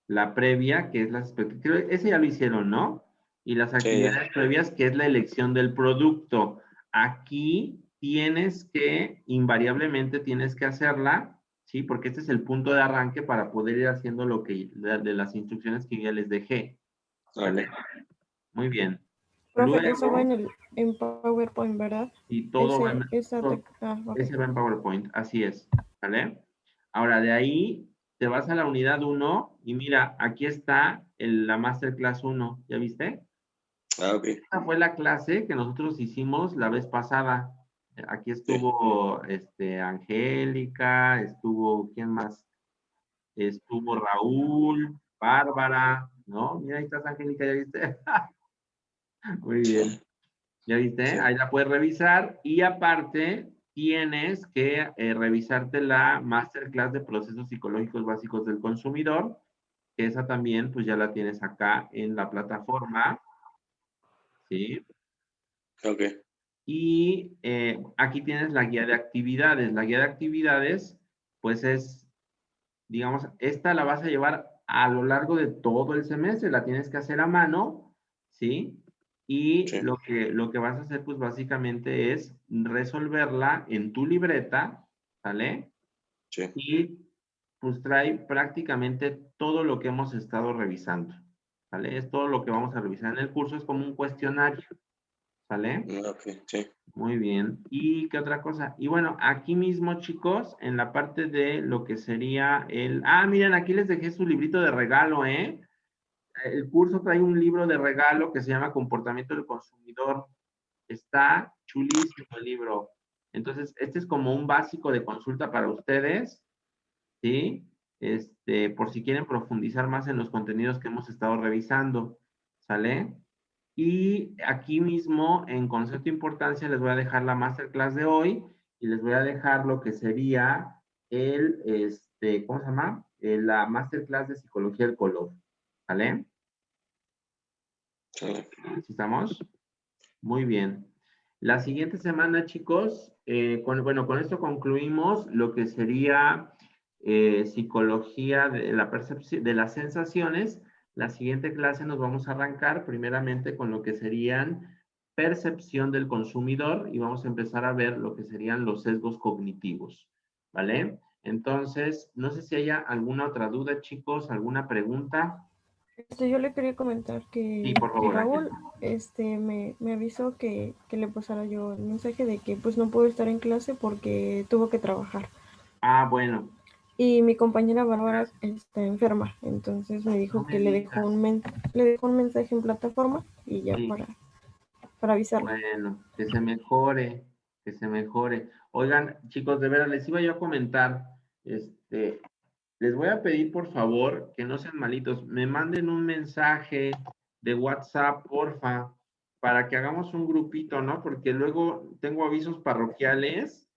La previa, que es las expectativas, ese ya lo hicieron, ¿no? Y las Sí, ya. actividades previas, que es la elección del producto. Aquí tienes que, invariablemente tienes que hacerla, ¿sí? Porque este es el punto de arranque para poder ir haciendo lo que, de las instrucciones que ya les dejé, Ok. ¿vale? Muy bien. Profe, eso va Luego, en PowerPoint, ¿verdad? y todo va en, Ok. ese va en PowerPoint, así es, ¿vale? Ahora, de ahí te vas a la unidad 1 y mira, aquí está la Masterclass 1, ¿ya viste? Ah, ok. Esta fue la clase que nosotros hicimos la vez pasada. Aquí Sí. estuvo, Angélica, estuvo, ¿quién más? Estuvo Raúl, Bárbara, ¿no? Mira, ahí estás, Angélica, ¿ya viste? Muy bien. ¿Ya viste? Sí. Ahí la puedes revisar y aparte tienes que revisarte la Masterclass de Procesos Psicológicos Básicos del Consumidor, que esa también pues ya la tienes acá en la plataforma, ¿sí? Ok. Y aquí tienes la guía de actividades. La guía de actividades pues es, digamos, esta la vas a llevar a lo largo de todo el semestre, la tienes que hacer a mano, ¿sí? Y Sí. lo que vas a hacer, pues básicamente es resolverla en tu libreta, ¿sale? Sí. Y pues trae prácticamente todo lo que hemos estado revisando, ¿sale? Es todo lo que vamos a revisar en el curso, es como un cuestionario, ¿sale? Ok. Sí. Muy bien. ¿Y qué otra cosa? Y bueno, aquí mismo, chicos, en la parte de lo que sería el... Ah, miren, aquí les dejé su librito de regalo, ¿eh? El curso trae un libro de regalo que se llama Comportamiento del Consumidor. Está chulísimo el libro. Entonces, este es como un básico de consulta para ustedes, ¿sí? Por si quieren profundizar más en los contenidos que hemos estado revisando, ¿sale? Y aquí mismo, en concepto de importancia, les voy a dejar la masterclass de hoy y les voy a dejar lo que sería ¿cómo se llama? La masterclass de psicología del color, ¿vale? Sale. ¿Sí estamos? Muy bien. La siguiente semana, chicos, con esto concluimos lo que sería psicología de la percepción, de las sensaciones. La siguiente clase nos vamos a arrancar primeramente con lo que serían percepción del consumidor y vamos a empezar a ver lo que serían los sesgos cognitivos, ¿vale? Entonces, no sé si haya alguna otra duda, chicos, alguna pregunta. Yo le quería comentar Sí, que por favor, Ángel. Raúl me avisó que le pasara yo el mensaje de que pues no pudo estar en clase porque tuvo que trabajar. Ah, bueno, Y mi compañera Bárbara está enferma, entonces me no dijo me que digas. le dejó un mensaje en plataforma y ya Sí. para avisarle. Bueno, que se mejore, que se mejore. Oigan, chicos, de veras, les iba yo a comentar, les voy a pedir por favor que no sean malitos, me manden un mensaje de WhatsApp, porfa, para que hagamos un grupito, ¿no? Porque luego tengo avisos parroquiales,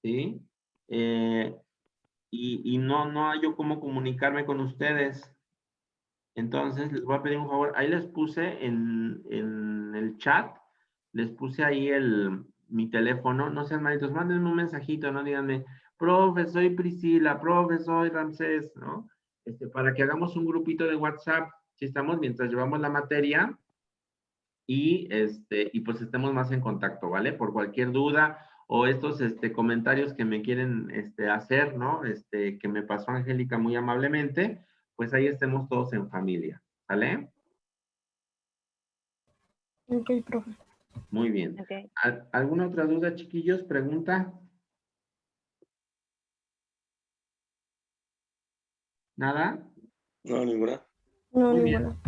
¿sí? Eh, y no hay yo cómo comunicarme con ustedes. Entonces, les voy a pedir un favor. Ahí les puse en el chat, les puse ahí mi teléfono. No sean malitos, mándenme un mensajito, no díganme, profe, soy Priscila, profe, soy Ramsés, ¿no? Para que hagamos un grupito de WhatsApp, si estamos, mientras llevamos la materia, y pues estemos más en contacto, ¿vale? Por cualquier duda o estos comentarios que me quieren hacer, ¿no? Que me pasó Angélica muy amablemente, pues ahí estemos todos en familia, ¿vale? Ok, profe. Muy bien. Ok. ¿Alguna otra duda, chiquillos? ¿Pregunta? ¿Nada? No, ninguna. No, Muy bien. ninguna.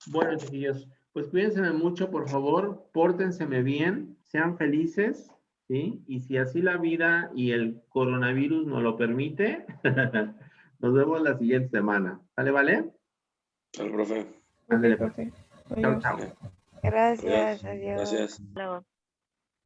Bueno, chiquillos, pues cuídense mucho, por favor, pórtenseme bien, sean felices, ¿sí? Y si así la vida y el coronavirus nos lo permite, nos vemos la siguiente semana. ¿Sale, vale? Al profe. Ok, Ándale, pues. profe. Chao, Adiós. chao. Adiós. Gracias, adiós. Gracias. Luego.